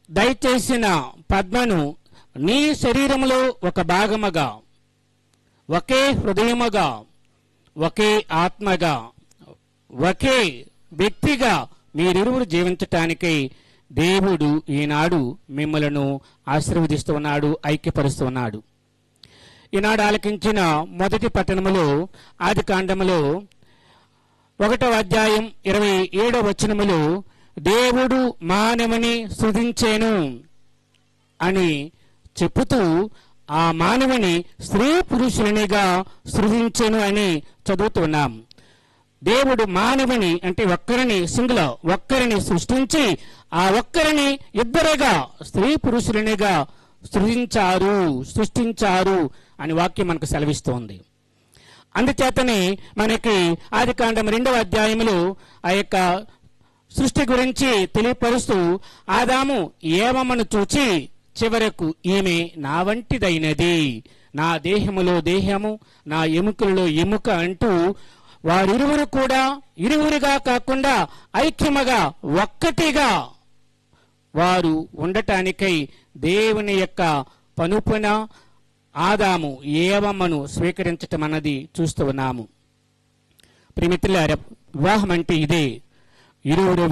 దయచేసిన పద్మను నీ శరీరములో ఒక భాగముగా, ఒకే హృదయముగా, ఒకే ఆత్మగా, ఒకే వ్యక్తిగా మీరిరువురు జీవించటానికి దేవుడు ఈనాడు మిమ్మలను ఆశీర్వదిస్తున్నాడు, ఐక్యపరుస్తున్నాడు. ఈనాడు ఆలకించిన మొదటి పట్టణములో, ఆది కాండములో 1వ అధ్యాయం 27వ వచనములో, దేవుడు మానవుని సృజించెను అని చెప్పుతూ ఆ మానవుని స్త్రీ పురుషునిగా సృజించెను అని చదువుతున్నాం. దేవుడు మానవుని అంటే ఒక్కరిని, సింగులర్ ఒక్కరిని సృష్టించి ఆ ఒక్కరిని ఇద్దరుగా స్త్రీ పురుషులనిగా సృష్టించారు అని వాక్యం మనకు సెలవిస్తోంది. అందుచేతనే మనకి ఆదికాండం 2వ అధ్యాయంలో ఆ యొక్క సృష్టి గురించి తెలియపరుస్తూ, ఆదాము ఏవమ్మను చూచి చివరకు ఈమె నా వంటిదైనది, నా దేహములో దేహము, నా ఎముకలలో ఎముక అంటూ వారిరువురు కూడా ఇరువురుగా కాకుండా ఐక్యముగా ఒక్కటిగా వారు ఉండటానికై దేవుని యొక్క పనుపున ఆదాము ఏవమ్మను స్వీకరించటం అన్నది చూస్తూ ఉన్నాము. ప్రియమిత్రులారా, వివాహం అంటే ఇదే. ఇరువురు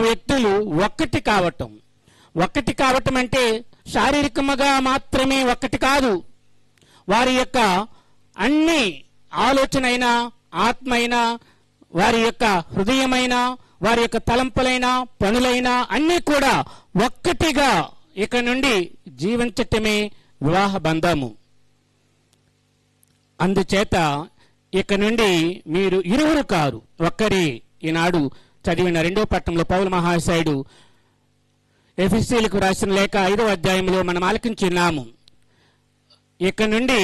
వ్యక్తులు ఒక్కటి కావటం. ఒక్కటి కావటం అంటే శారీరకముగా మాత్రమే ఒక్కటి కాదు. వారి యొక్క అన్ని ఆలోచనైనా, ఆత్మైనా, వారి యొక్క హృదయమైనా, వారి యొక్క తలంపులైనా, పనులైనా అన్నీ కూడా ఒక్కటిగా ఇక నుండి జీవించటమే వివాహ బంధము. అందుచేత ఇక నుండి మీరు ఇరువురు కారు, ఒక్కరి. ఈనాడు చదివిన 2వ పట్టణంలో పౌలు మహాశయుడు ఎఫెసీయులకు రాసిన లేఖ 5వ అధ్యాయంలో మనం ఆలకించున్నాము. ఇక నుండి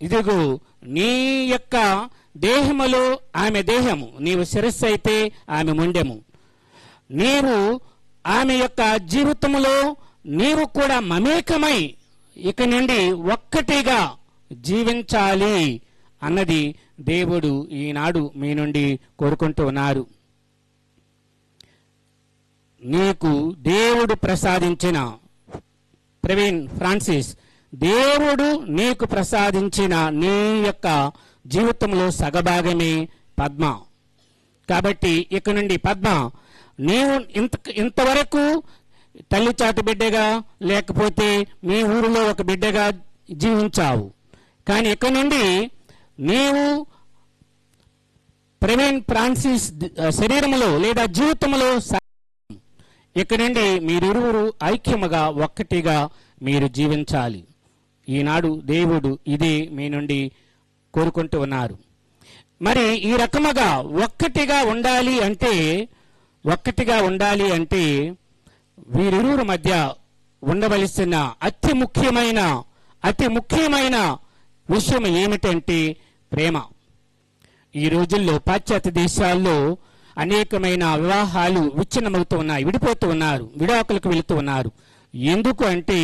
ఇదిగో నీ యొక్క దేహములో ఆమె దేహము, నీవు శిరస్సు అయితే ఆమె మొండెము. నీవు ఆమె యొక్క జీవితములో నీవు కూడా మమేకమై ఇక నుండి ఒక్కటిగా జీవించాలి అన్నది దేవుడు ఈనాడు మీ నుండి కోరుకుంటూ ఉన్నారు. నీకు దేవుడు ప్రసాదించిన ప్రవీణ్ ఫ్రాన్సిస్, దేవుడు నీకు ప్రసాదించిన నీ యొక్క జీవితంలో సగభాగమే పద్మ. కాబట్టి ఇక నుండి పద్మ, నీవు ఇంతవరకు తల్లి చాటు బిడ్డగా లేకపోతే మీ ఊరిలో ఒక బిడ్డగా జీవించావు. కానీ ఇక నుండి నీవు ప్రవీణ్ ఫ్రాన్సిస్ శరీరంలో లేదా జీవితంలో ఇక నుండి మీరిరువురు ఐక్యముగా ఒక్కటిగా మీరు జీవించాలి. ఈనాడు దేవుడు ఇదే మీ నుండి కోరుకుంటూ ఉన్నారు. మరి ఈ రకముగా ఒక్కటిగా ఉండాలి అంటే వీరిరువురు మధ్య ఉండవలసిన అతి ముఖ్యమైన విషయం ఏమిటంటే ప్రేమ. ఈ రోజుల్లో పాశ్చాత్య దేశాల్లో అనేకమైన వివాహాలు విచ్ఛిన్నమవుతూ ఉన్నాయి, విడిపోతూ ఉన్నారు, విడాకులకు వెళుతూ ఉన్నారు. ఎందుకు అంటే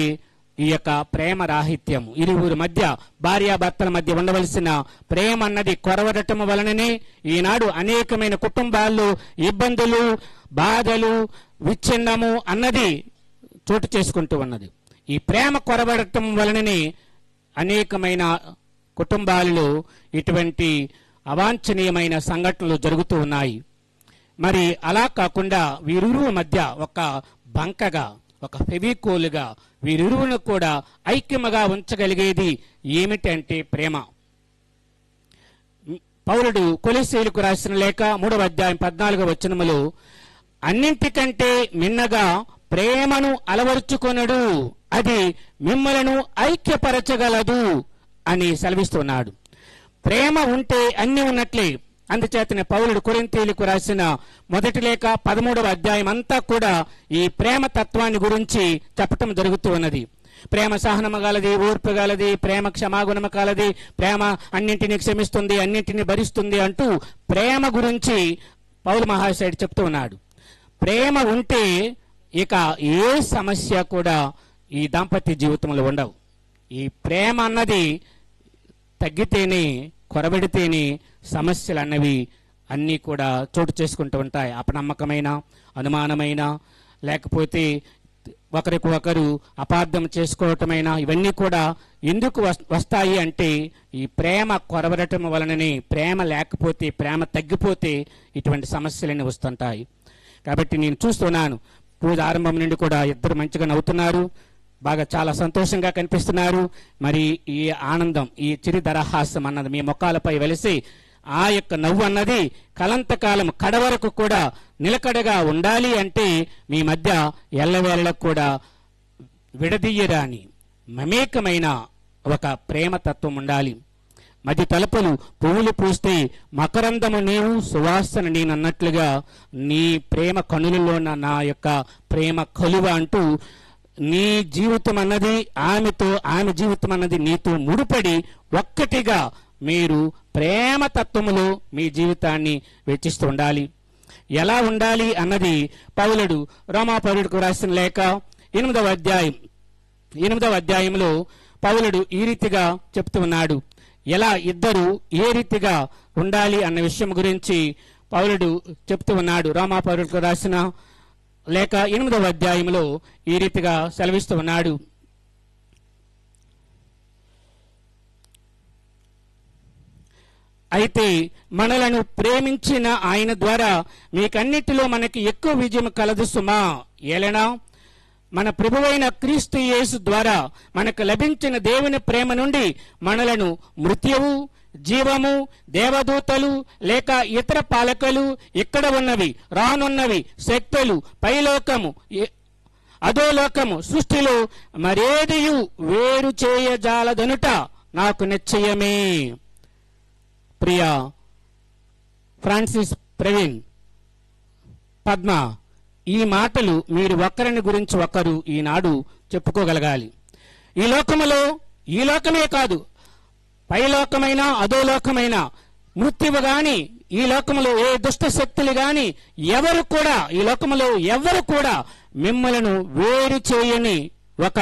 ఈ యొక్క ప్రేమ రాహిత్యం, ఇరువురి మధ్య భార్యాభర్తల మధ్య ఉండవలసిన ప్రేమ అన్నది కొరవడటం వలననే ఈనాడు అనేకమైన కుటుంబాల్లో ఇబ్బందులు, బాధలు, విచ్ఛిన్నము అన్నది చోటు చేసుకుంటూ ఉన్నది. ఈ ప్రేమ కొరవడటం వలననే అనేకమైన కుటుంబాలలో ఇటువంటి అవాంఛనీయమైన సంఘటనలు జరుగుతూ ఉన్నాయి. మరి అలా కాకుండా వీరిరువురి మధ్య ఒక బంకగా, ఒక ఫెవికోలుగా వీరిరువును కూడా ఐక్యముగా ఉంచగలిగేది ఏమిటంటే ప్రేమ. పౌలుడు కొలొస్సీయులకు రాసిన లేఖ 3వ అధ్యాయం 14వ వచనములో అన్నింటికంటే మిన్నగా ప్రేమను అలవరుచుకొనడు, అది మిమ్మలను ఐక్యపరచగలదు అని సెలవిస్తున్నాడు. ప్రేమ ఉంటే అన్ని ఉన్నట్లే. అందుచేతనే పౌలుడు కొరింథీయులకు రాసిన 1వ లేఖ 13వ అధ్యాయం అంతా కూడా ఈ ప్రేమ తత్వాన్ని గురించి చెప్పటం జరుగుతూ ఉన్నది. ప్రేమ సహనము గలది, ఓర్పు గలది, ప్రేమ క్షమాగుణము కలది, ప్రేమ అన్నింటినీ క్షమిస్తుంది, అన్నింటినీ భరిస్తుంది అంటూ ప్రేమ గురించి పౌలు మహాశయుడు చెప్తూ ఉన్నాడు. ప్రేమ ఉంటే ఇక ఏ సమస్య కూడా ఈ దాంపత్య జీవితంలో ఉండవు. ఈ ప్రేమ అన్నది తగ్గితేనే, కొరబెడితేనే సమస్యలు అన్నవి అన్నీ కూడా చోటు చేసుకుంటూ ఉంటాయి. అపనమ్మకమైన, అనుమానమైన, లేకపోతే ఒకరికి ఒకరు అపార్థం చేసుకోవటమైనా ఇవన్నీ కూడా ఎందుకు వస్తాయి అంటే ఈ ప్రేమ కొరబడటం వలననే. ప్రేమ లేకపోతే, ప్రేమ తగ్గిపోతే ఇటువంటి సమస్యలన్నీ వస్తుంటాయి. కాబట్టి నేను చూస్తున్నాను, పూజ ఆరంభం నుండి కూడా ఇద్దరు మంచిగా నవ్వుతున్నారు, బాగా చాలా సంతోషంగా కనిపిస్తున్నారు. మరి ఈ ఆనందం, ఈ చిరు దరహాసం అన్నది మీ ముఖాలపై వెలిసి ఆ యొక్క నవ్వు అన్నది కలంతకాలం కడవరకు కూడా నిలకడగా ఉండాలి అంటే మీ మధ్య ఎల్లవేళలకు కూడా విడదీయరాని మమేకమైన ఒక ప్రేమ తత్వం ఉండాలి. మధ్య తలుపులు పువ్వులు పూస్తే మకరందము నీవు, సువాసన నేను అన్నట్లుగా నీ ప్రేమ కనులలో నా యొక్క ప్రేమ కలువ అంటూ నీ జీవితం అన్నది ఆమెతో, ఆమె జీవితం అన్నది నీతో ముడిపడి ఒక్కటిగా మీరు ప్రేమ తత్వములో మీ జీవితాన్ని వెచ్చిస్తూ ఉండాలి. ఎలా ఉండాలి అన్నది పౌలుడు రోమాపౌలుడికి రాసిన లేఖ 8వ అధ్యాయంలో పౌలుడు ఈ రీతిగా చెప్తూ ఉన్నాడు. ఎలా ఇద్దరు ఏ రీతిగా ఉండాలి అన్న విషయం గురించి పౌలుడు చెప్తూ ఉన్నాడు. రోమాపౌలుడికి రాసిన లేక 8వ అధ్యాయంలో ఈ రీతిగా సెలవిస్తూ ఉన్నాడు. అయితే మనలను ప్రేమించిన ఆయన ద్వారా మీకన్నిటిలో మనకి ఎక్కువ విజయం కలదు సుమా. ఏలనా మన ప్రభువైన క్రీస్తు యేసు ద్వారా మనకు లభించిన దేవుని ప్రేమ నుండి మనలను మృత్యువు, జీవము, దేవదూతలు లేక ఇతర పాలకులు, ఇక్కడ ఉన్నవి, రానున్నవి శక్తులు, పైలోకము, అధోలోకము సృష్టిలో మరేదియు వేరు చేయజాలదనుట నాకు నిశ్చయమే. ప్రియా ఫ్రాన్సిస్, ప్రవీణ్, పద్మ, ఈ మాటలు మీరు ఒకరిని గురించి ఒకరు ఈనాడు చెప్పుకోగలగాలి. ఈ లోకములో, ఈ లోకమే కాదు, పైలోకమైన అధోలోకమైన మృత్యువు గాని, ఈ లోకములో ఏ దుష్ట శక్తులు గాని ఎవరు కూడా, ఈ లోకములో ఎవరు కూడా మిమ్మలను వేరు చేయని ఒక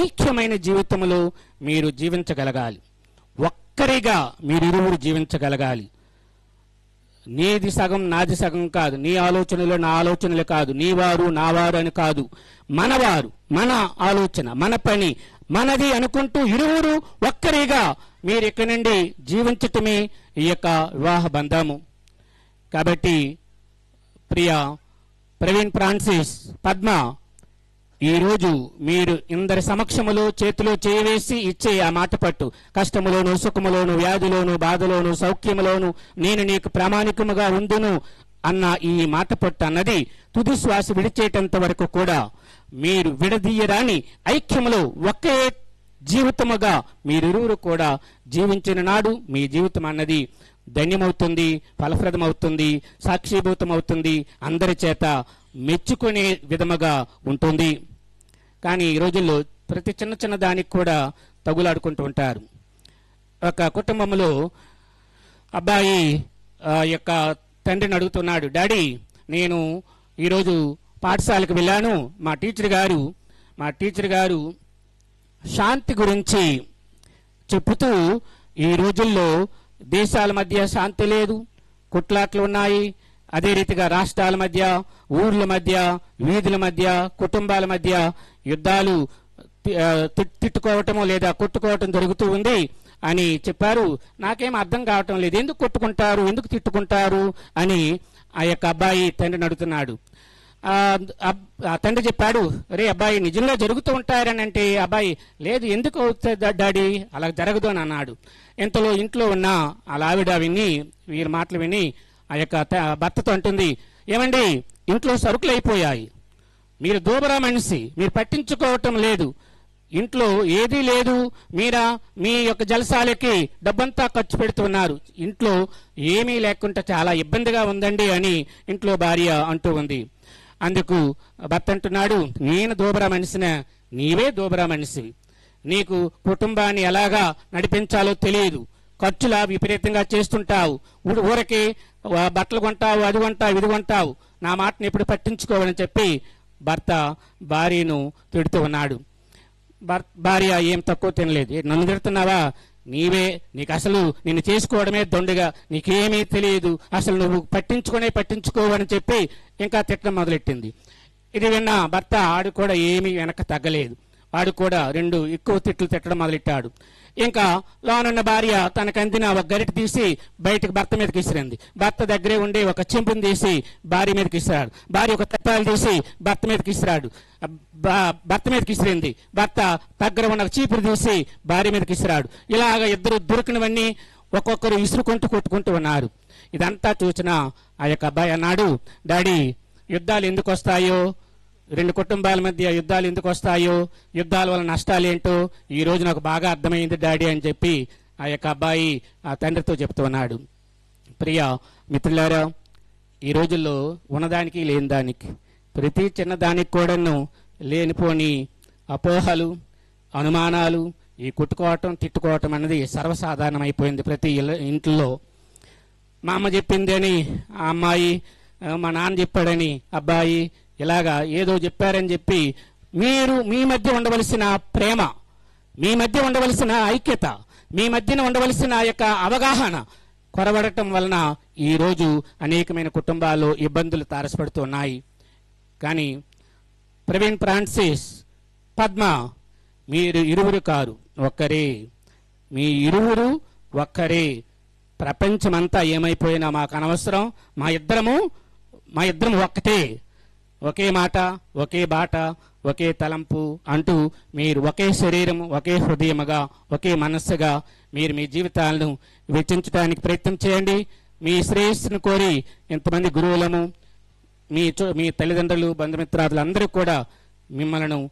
ఐక్యమైన జీవితంలో మీరు జీవించగలగాలి. ఒక్కరిగా మీరిరువురు జీవించగలగాలి. నీది సగం నాది సగం కాదు, నీ ఆలోచనలు నా ఆలోచనలు కాదు, నీ వారు నా వారు అని కాదు, మనవారు, మన ఆలోచన, మన పని మనది అనుకుంటూ ఇరువురు ఒక్కరిగా మీరు ఇక్కడి నుండి జీవించటమే ఈ యొక్క వివాహ బంధము. కాబట్టి ప్రియ ప్రవీణ్ ఫ్రాన్సిస్, పద్మ, ఈరోజు మీరు ఇందరి సమక్షములో చేతిలో చేయవేసి ఇచ్చే ఆ మాట పట్టు, కష్టములోను సుఖములోను వ్యాధిలోను బాధలోను సౌఖ్యములోను నేను నీకు ప్రామాణికముగా ఉందును అన్న ఈ మాట పట్టు అన్నది తుది శ్వాస విడిచేటంత వరకు కూడా మీరు విడదీయరాని ఐక్యములో ఒకే జీవితముగా మీరిరువురు కూడా జీవించిన నాడు మీ జీవితం అన్నది ధన్యమవుతుంది, ఫలప్రదమవుతుంది, సాక్షిభూతమవుతుంది, అందరి చేత మెచ్చుకునే విధముగా ఉంటుంది. కానీ ఈ రోజుల్లో ప్రతి చిన్న చిన్న దానికి కూడా తగులాడుకుంటూ ఉంటారు. ఒక కుటుంబంలో అబ్బాయి యొక్క తండ్రిని అడుగుతున్నాడు, డాడీ నేను ఈరోజు పాఠశాలకు వెళ్ళాను, మా టీచర్ గారు శాంతి గురించి చెబుతూ ఈ రోజుల్లో దేశాల మధ్య శాంతి లేదు, కొట్లాట్లు ఉన్నాయి, అదే రీతిగా రాష్ట్రాల మధ్య, ఊర్ల మధ్య, వీధుల మధ్య, కుటుంబాల మధ్య యుద్ధాలు తిట్టుకోవటము లేదా కొట్టుకోవటం జరుగుతూ ఉంది అని చెప్పారు. నాకేం అర్థం కావటం లేదు, ఎందుకు కొట్టుకుంటారు, ఎందుకు తిట్టుకుంటారు అని ఆ యొక్క అబ్బాయి తండ్రిని అడుగుతున్నాడు. తండ్రి చెప్పాడు, రే అబ్బాయి నిజంగా జరుగుతూ ఉంటారని అంటే అబ్బాయి లేదు, ఎందుకు అవుతుంది డాడీ, అలా జరగదు అని అన్నాడు. ఇంతలో ఇంట్లో ఉన్న అలా ఆవిడ వీరి మాటలు విని ఆ యొక్క భర్తతో అంటుంది, ఏమండి ఇంట్లో సరుకులు అయిపోయాయి, మీరు దూబరా మనిషి, మీరు పట్టించుకోవటం లేదు, ఇంట్లో ఏదీ లేదు, మీ యొక్క జలసాలకి డబ్బంతా ఖర్చు పెడుతున్నారు, ఇంట్లో ఏమీ లేకుండా చాలా ఇబ్బందిగా ఉందండి అని ఇంట్లో భార్య అంటూ ఉంది. అందుకు భర్త అంటున్నాడు, నేను దూబరా మనిషిన, నీవే దూబరా మనిషి, నీకు కుటుంబాన్ని ఎలాగా నడిపించాలో తెలియదు, ఖర్చులా విపరీతంగా చేస్తుంటావు, ఊరకి బట్టలు కొంటావు, అది కొంటావు, ఇది కొంటావు, నా మాటను ఎప్పుడు పట్టించుకోవాలని చెప్పి భర్త భార్యను తిడుతూ ఉన్నాడు. భార్య ఏం తక్కువ తినలేదు, నన్ను తిడుతున్నావా, నీకు అసలు నిన్ను చేసుకోవడమే దొండగా, నీకేమీ తెలియదు, అసలు నువ్వు పట్టించుకోవని చెప్పి ఇంకా తిట్టడం మొదలెట్టింది. ఇది విన్న భర్త ఆడు కూడా ఏమీ వెనక తగ్గలేదు, వాడు కూడా ఎక్కువ తిట్లు తిట్టడం మొదలెట్టాడు. ఇంకా లోనున్న భార్య తనకు అందిన ఒక గరిట తీసి బయటకు భర్త మీదకి ఇసిరింది, భర్త దగ్గరే ఉండి ఒక చెంపుని తీసి భార్య మీదకి ఇసిరాడు, భార్య ఒక తప్పాలు తీసి భర్త మీదకి ఇసిరాడు, భర్త మీదకి ఇసిరింది, భర్త దగ్గర ఉన్న చీపురు తీసి భార్య మీదకి ఇసిరాడు. ఇలాగ ఇద్దరు దొరికినవన్నీ ఒక్కొక్కరు ఇసురుకుంటూ కొట్టుకుంటూ ఉన్నారు. ఇదంతా చూసిన ఆ యొక్క అబ్బాయి అన్నాడు, డాడీ యుద్ధాలు ఎందుకు వస్తాయో, రెండు కుటుంబాల మధ్య యుద్ధాలు ఎందుకు వస్తాయో, యుద్ధాల వల్ల నష్టాలు ఏంటో ఈ రోజు నాకు బాగా అర్థమైంది డాడీ అని చెప్పి ఆ యొక్క అబ్బాయి ఆ తండ్రితో చెప్తూ ఉన్నాడు. ప్రియ మిత్రులారా, ఈ రోజుల్లో ఉన్నదానికి లేని దానికి, ప్రతి చిన్నదానికి కూడాను లేనిపోని అపోహలు, అనుమానాలు, ఈ కొట్టుకోవటం తిట్టుకోవటం అనేది సర్వసాధారణమైపోయింది ప్రతి ఇంట్లో. మా అమ్మ చెప్పింది అని ఆ అమ్మాయి, మా నాన్న చెప్పాడని అబ్బాయి, ఇలాగా ఏదో చెప్పారని చెప్పి మీ మధ్య ఉండవలసిన ప్రేమ, మీ మధ్య ఉండవలసిన ఐక్యత, మీ మధ్యన ఉండవలసిన ఆ యొక్క అవగాహన కొరవడటం వలన ఈరోజు అనేకమైన కుటుంబాల్లో ఇబ్బందులు తారసపడుతున్నాయి. కానీ ప్రవీణ్ ఫ్రాన్సిస్, పద్మ, మీరు ఇరువురు కారు, ఒక్కరే, మీ ఇరువురు ఒక్కరే. ప్రపంచమంతా ఏమైపోయినా మాకు అనవసరం, మా ఇద్దరం ఒక్కటే, ఒకే మాట, ఒకే బాట, ఒకే తలంపు అంటూ మీరు ఒకే శరీరం, ఒకే హృదయముగా, ఒకే మనస్సుగా మీరు మీ జీవితాలను వెచ్చించడానికి ప్రయత్నం చేయండి. మీ శ్రేయస్సును కోరి ఎంతమంది గురువులము, మీ తల్లిదండ్రులు, బంధుమిత్రాదులు అందరూ కూడా మిమ్మల్ని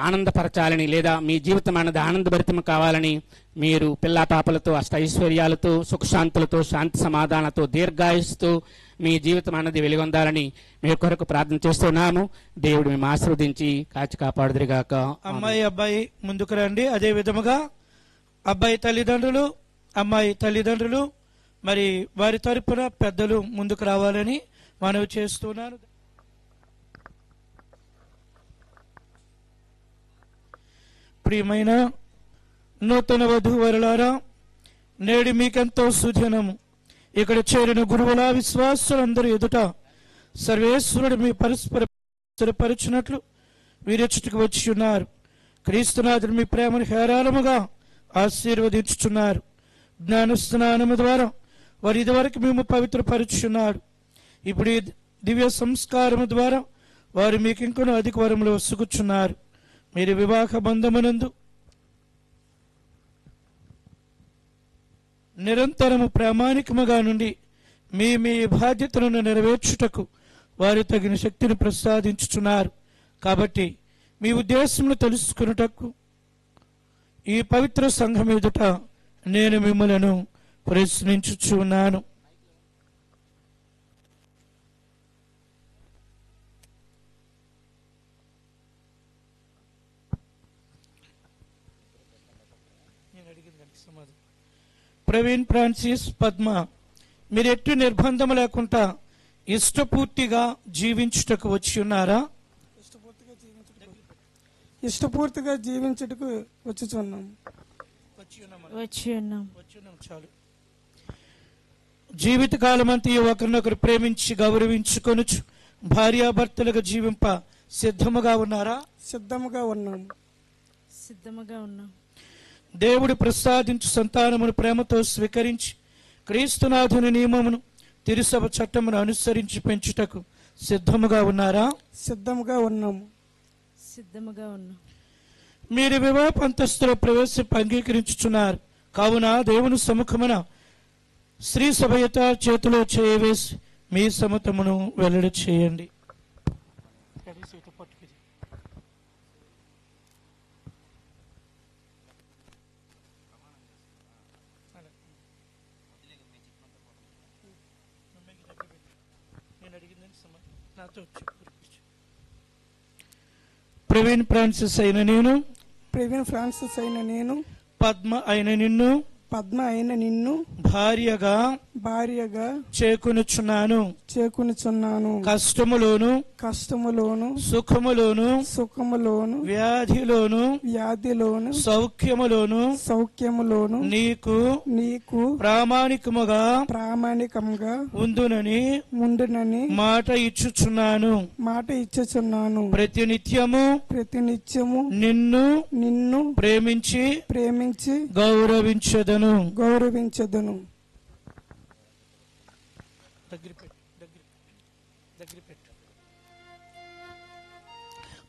ఆనందపరచాలని, లేదా మీ జీవితం అన్నది ఆనందభరితం కావాలని, మీరు పిల్లా పాపలతో, అష్టైశ్వర్యాలతో, సుఖశాంతులతో, శాంతి సమాధానాలతో, దీర్ఘాయుస్తో మీ జీవితం అన్నది వెలుగొందాలని మీ కొరకు ప్రార్థన చేస్తున్నాము. దేవుడు మేము ఆశీర్వదించి కాచి కాపాడుదురుగాక. అమ్మాయి అబ్బాయి ముందుకు రండి. అదే విధముగా అబ్బాయి తల్లిదండ్రులు, అమ్మాయి తల్లిదండ్రులు, మరి వారి తరపున పెద్దలు ముందుకు రావాలని మనవి చేస్తున్నాను. ప్రియమైన నూతన వధూవరులారా, నేడు మీకెంతో సుదినము. ఇక్కడ చేరిన గురువుల విశ్వాసులందరూ ఎదుట సర్వేశ్వరుడు మీ పరస్పర స్థిరపరిచినట్లు వీరెచ్చుటకు వచ్చి ఉన్నారు. క్రీస్తునాథుడు మీ ప్రేమను హేరాళముగా ఆశీర్వదించుచున్నారు. జ్ఞానస్నానము ద్వారా వారు ఇదివరకు మేము పవిత్రపరుచున్నారు. ఇప్పుడు ఈ దివ్య సంస్కారము ద్వారా వారు మీకు ఇంకొన అధిక వరములు వసుకుచున్నారు. మీరు వివాహ బంధమునందు నిరంతరము ప్రామాణికముగా నుండి మీ మీ బాధ్యతలను నెరవేర్చుటకు వారు తగిన శక్తిని ప్రసాదించుచున్నారు. కాబట్టి మీ ఉద్దేశమును తెలుసుకున్నటకు ఈ పవిత్ర సంఘం ఎదుట నేను మిమ్మలను ప్రశ్నించుచున్నాను. ప్రవీణ్ ఫ్రాన్సిస్ పద్మ, మీరు ఎట్టి నిర్బంధం లేకుండా ఇష్టపూర్తిగా జీవించుటకు వచ్చి ఉన్నారా? ఇష్టపూర్తిగా జీవించుటకు వచ్చుచున్నాం. వచ్చి ఉన్నాం. చాలు. జీవితకాలం అంతా ఒకరినొకరు ప్రేమించి గౌరవించుకొనుచు భార్యాభర్తలుగా జీవింప సిద్ధముగా ఉన్నారా? సిద్ధముగా ఉన్నాం. సిద్ధముగా ఉన్నాం. దేవుడు ప్రసాదించు సంతానమును ప్రేమతో స్వీకరించి క్రీస్తునాథుని నియమమును తిరుసభ చట్టమును అనుసరించి పెంచుటకు సిద్ధముగా ఉన్నారా? సిద్ధముగా ఉన్నాము. సిద్ధముగా ఉన్నాం. మీరు వివాహ అంతస్తులో ప్రవేశింప అంగీకరించుచున్నారు. కావున దేవుని సముఖమున స్త్రీ సభయత చేతిలో చేయవేసి మీ సమతమును వెల్లడి చేయండి. ప్రవీణ్ ఫ్రాన్సిస్ అయిన నేను, ప్రవీణ్ ఫ్రాన్సిస్ అయిన నేను, పద్మ అయిన నిన్ను, పద్మ అయిన నిన్ను భార్యగా చేకొనుచున్నాను. కష్టములోను సుఖములోను వ్యాధిలోను సౌఖ్యములోను నీకు ప్రామాణికముగా ఉండునని మాట ఇచ్చుచున్నాను. ప్రతినిత్యము నిన్ను ప్రేమించి గౌరవించదను.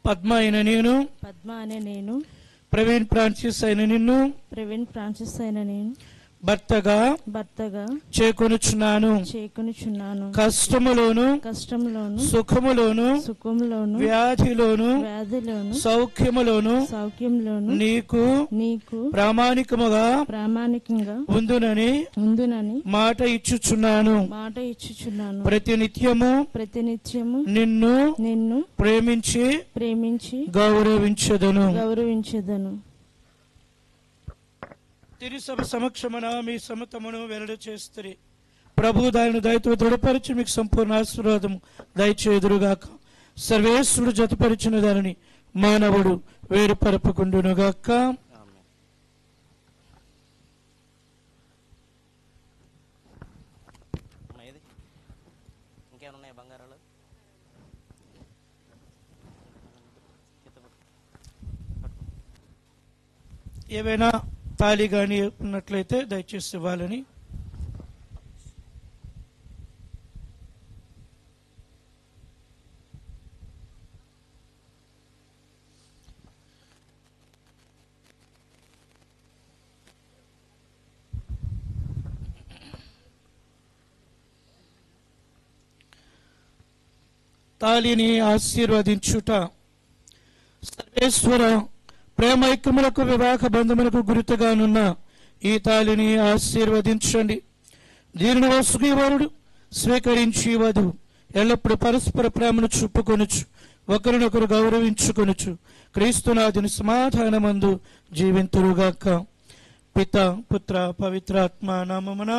పద్మ అయిన నేను, ప్రవీణ్ ఫ్రాన్సిస్ అయిన నిన్ను, భర్తగా చేకొనుచున్నాను. కష్టములోను సుఖములోను వ్యాధిలోను సౌఖ్యములోను నీకు ప్రామాణికముగా ఉందునని మాట ఇచ్చుచున్నాను. ప్రతినిత్యము నిన్ను ప్రేమించి గౌరవించదను. తిరుసభ సమక్షమున మీ సమతమును వెల్లడి చేస్తుంది. ప్రభు దానిని దయతో దృఢపరిచి మీకు సంపూర్ణ ఆశీర్వాదం దయచేదురుగాక. సర్వేశ్వరుడు జతపరిచిన దానిని మానవుడు వేరుపరపకుండునుగాక. ఏవైనా తాళి కానీ ఉన్నట్లయితే దయచేసి ఇవ్వాలని. తాళిని ఆశీర్వదించుట. సర్వేశ్వర ప్రేమైక్యములకు వివాహ బంధములకు గుర్తుగానున్న ఈ తాళిని ఆశీర్వదించండి. దీనిని వసుకువరుడు స్వీకరించి వధువు ఎల్లప్పుడూ పరస్పర ప్రేమను చూపుకొనుచు ఒకరినొకరు గౌరవించుకొనుచు క్రీస్తునాథుని సమాధానమందు జీవింతురుగాక. పిత పుత్ర పవిత్రాత్మ నామమున.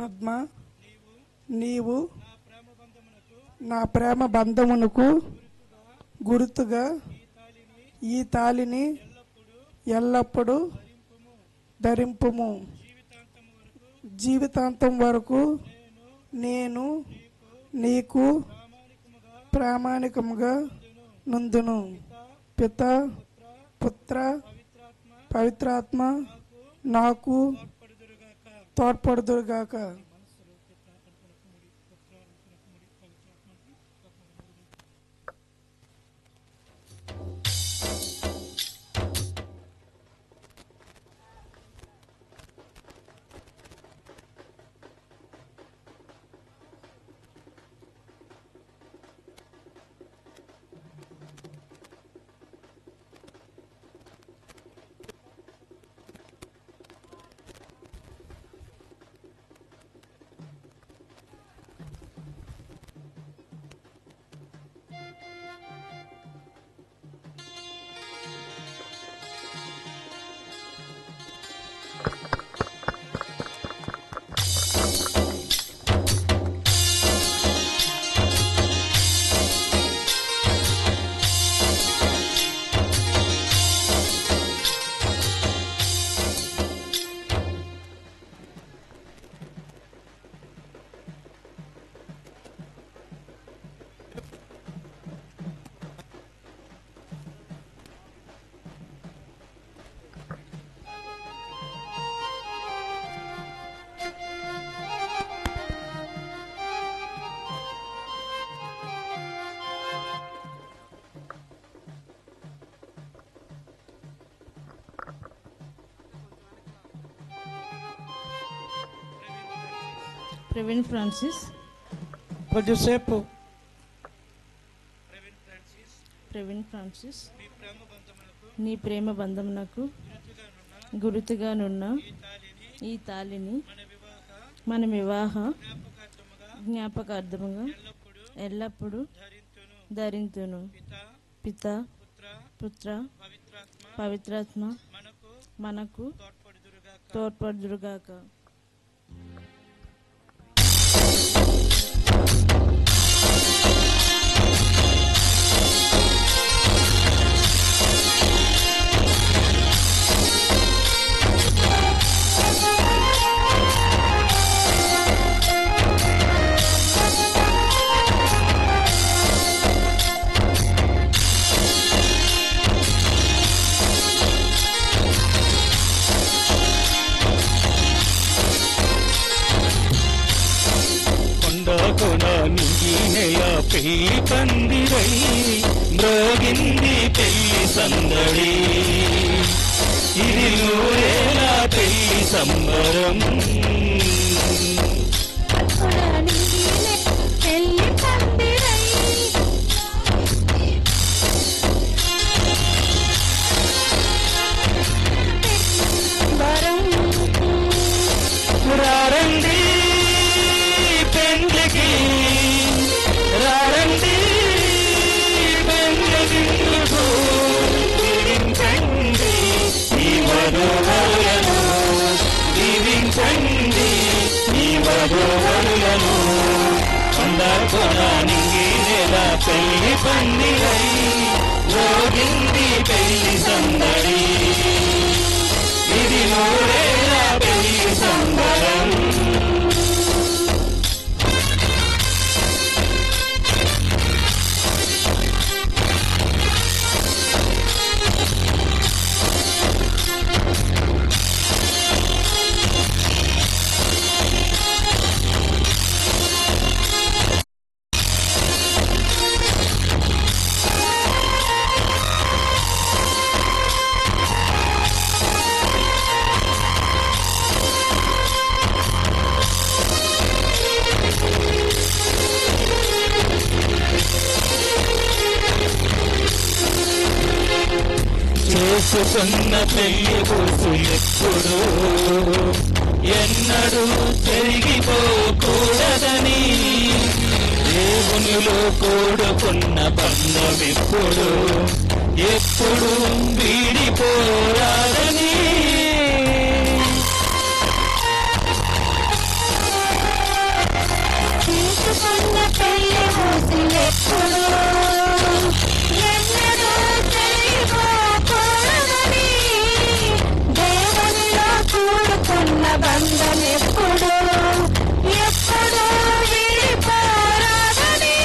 పరిశుద్ధాత్మ నీవు నా ప్రేమ బంధమునకు గుర్తుగా ఈ తాళిని ఎల్లప్పుడూ ధరింపుము. జీవితాంతం వరకు నేను నీకు ప్రామాణికముగా నుందును. పిత, పుత్ర, పవిత్రాత్మ నాకు తోడ్పడుదురుగాక. ప్రవీణ్ ఫ్రాన్సిస్. కొద్దిసేపు ప్రవీణ్ ఫ్రాన్సిస్ నీ ప్రేమ బంధమునకు గుర్తుగానున్న ఈ తాళిని మన వివాహ జ్ఞాపకార్థముగా ఎల్లప్పుడూ ధరింతును. పిత, పుత్ర, పవిత్రాత్మ మనకు తోడ్పడుదురుగాక. పెళ్లి పందిరై మ్రోగింది పెళ్లి సందడి, ఇది నూరేళ్ళ పెళ్లి సంబరం. రారండి పెండ్లికి, రారండి పెండ్లికి, దీవించండి ఈ వధూవరులను, దీవించండి ఈ వధూవరులను. అందకోడానికి లేదా పెళ్లి పందిరై రోగింది పెళ్లి సందడి, ఇది నూరేళ్ళ పెళ్లి సంబరం. చేసుకున్న పెళ్లి కూసు ఎప్పుడు ఎన్నడూ చెరిగిపోకూడదని, దేవునిలో కూడుకున్న బంధం ఎప్పుడు ఎప్పుడు వీడిపోరాదని. ఎప్పుడు ఎన్నడూ చెరిగిపోకూడదని దేవునిలో కూడుకున్న బంధం ఎప్పుడు ఎప్పుడు విడిపోరాదని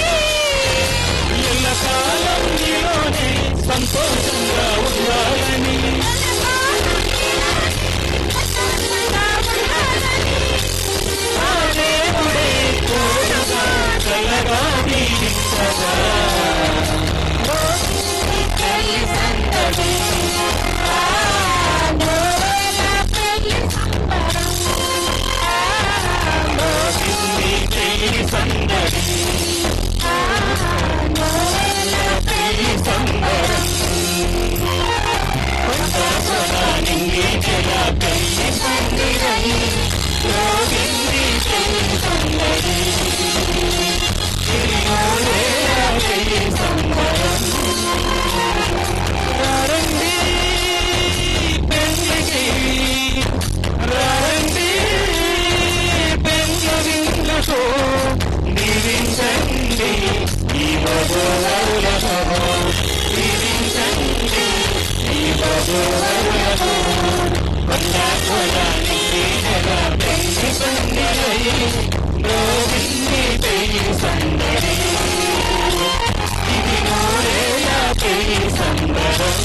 ఎల్లకాలం నీలోనే సంతోషంగా ఉండాలని ఆ దేవుడే తోడుగా చల్లగా దీవించగా పెళ్లి సందడి పెళ్లి సంబరం మోగింది పెళ్లి సందడి పెళ్లి సంబరం నింగి జల పెళ్లి సందిరై మోగింది పెళ్లి సందడి తిరిగోలే పెళ్లి సంబరం రండి పెళ్లికి రండి పెళ్లి విందుకు దీవించండి ఈ వధూవరులను దీవించండి ఈ వధూవరులను కొండకులానికి జల పెళ్లి సందడి మోగింది పెళ్లి సందడి ఇది నూరేళ్ళ పెళ్లి సంబరం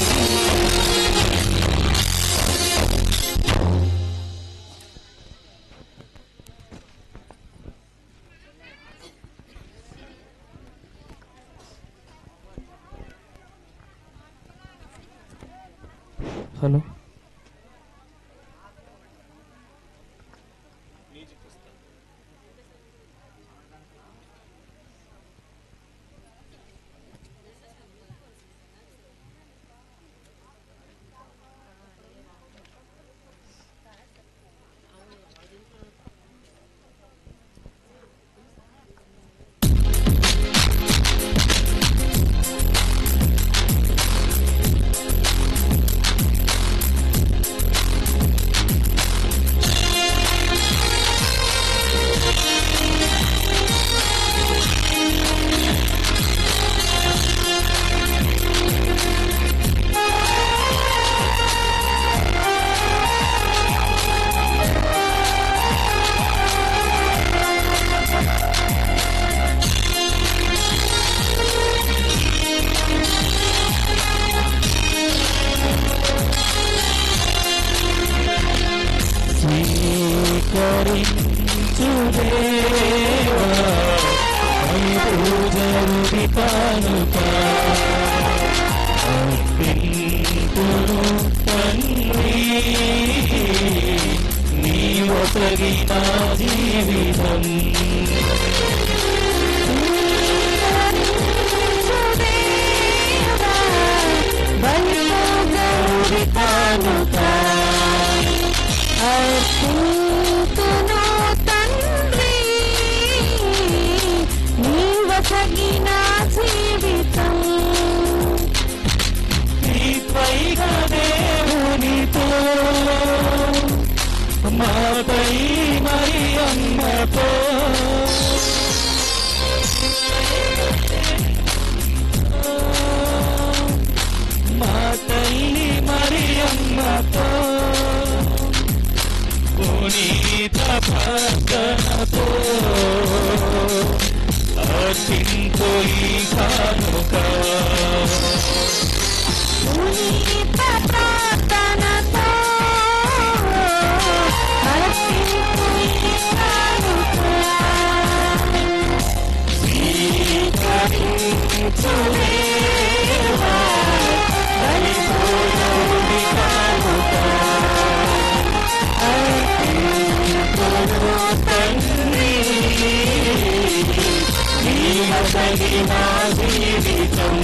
హలో జీవితం నీపైగా దేవునితో మాపై మరి అమ్మతో మా తల్లి మరి అమ్మతో పునీత ప్రార్థనతో అర్పించు ఈ కానుక పునీత ప్రార్థనతో అర్పించు ఈ కానుక స్వీకరించు దేవా బలిపూర్ణుడి కానుక అర్పించు తండ్రి నీవసగిన జీవితం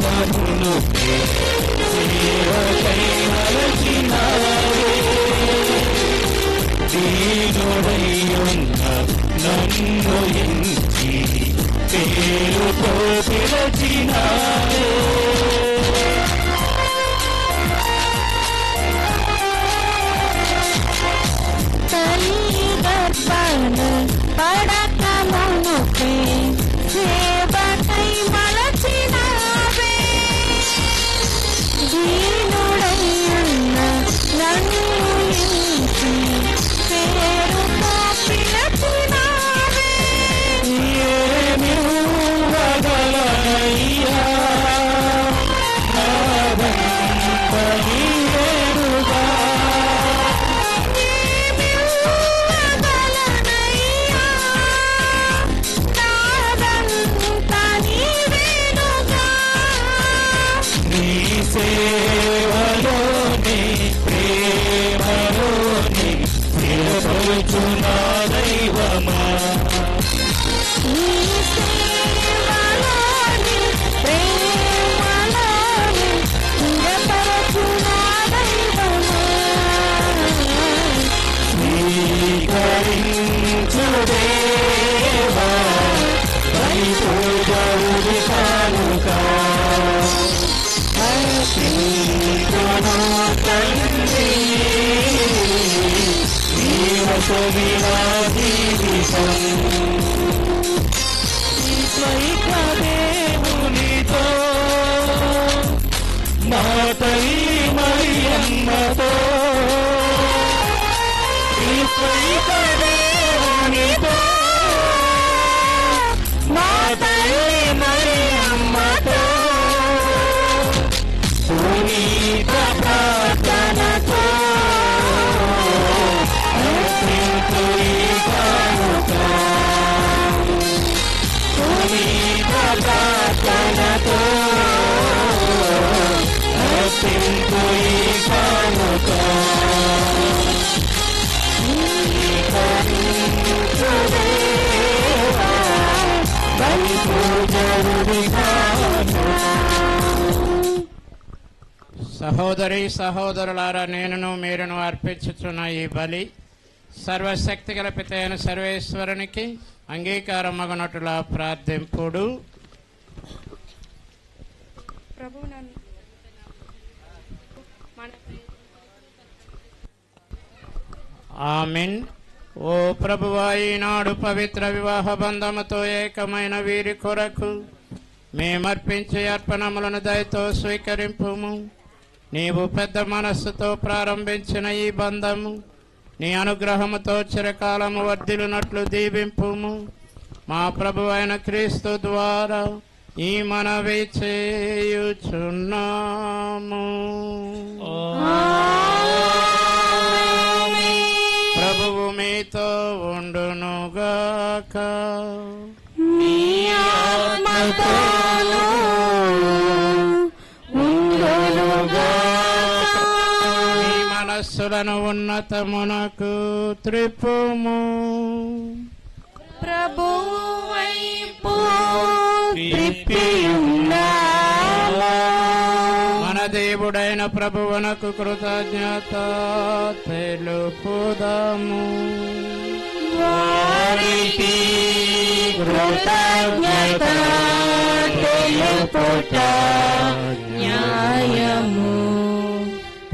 ఉన్నతమును సేవకై మలచినావే దీనుడైయున్న నన్ను ఎంచి పేరుతో పిలచినావే తల్లి గర్భాన పడకమునుపే సేవకై మలచినావే దీనుడైయున్న నన్ను ఎంచి పేరుతో పిలచినావే ఏమివ్వగలనయ్యా నాదంత నీవేరుగా నీ సేవలోని ప్రేమలోని స్థిరపరుచునా దైవమా స్వీకరించు దేవా పరిపూజవుడి కానుక అర్పించును తండ్రి నీవసవినా జీవితం త్వైక దేవునితో మా తల్లి మరియమ్మతో త్వైక దేవునితో మా తల్లి మరియమ్మతో పునీత ప్రార్థనతో అర్పించు ఈ కానుక పునీత ప్రార్థనతో అర్పించు ఈ కానుక స్వీకరించు దేవా పరిపూజవుడి కానుక. సహోదరి సహోదరులారా, నేనును మీరును అర్పించుచున్న ఈ బలి సర్వశక్తి గల పితైన సర్వేశ్వరునికి అంగీకారమగునట్టులా ప్రార్థింపుడు. ఆమెన్. ఓ ప్రభువా, ఈనాడు పవిత్ర వివాహ బంధముతో ఏకమైన వీరి కొరకు మేమర్పించే అర్పణములను దయతో స్వీకరింపుము. నీవు పెద్ద మనస్సుతో ప్రారంభించిన ఈ బంధము నీ అనుగ్రహముతో చిరకాలము వర్ధిల్లునట్లు దీవింపుము. మా ప్రభు అయిన క్రీస్తు ద్వారా ఈ మనవి చేయుచున్నాము. ప్రభువు మీతో ఉండునుగాక. నీ ఆత్మతోను ఉండునుగాక. మీ మనస్సులను ఉన్నతమునకు త్రిప్పుము. ప్రభువు వైపు త్రిప్పియున్నాము. మన దేవుడైన ప్రభువునకు కృతజ్ఞత తెలుపుదాము. వారికి కృతజ్ఞత తెలుపుట న్యాయము.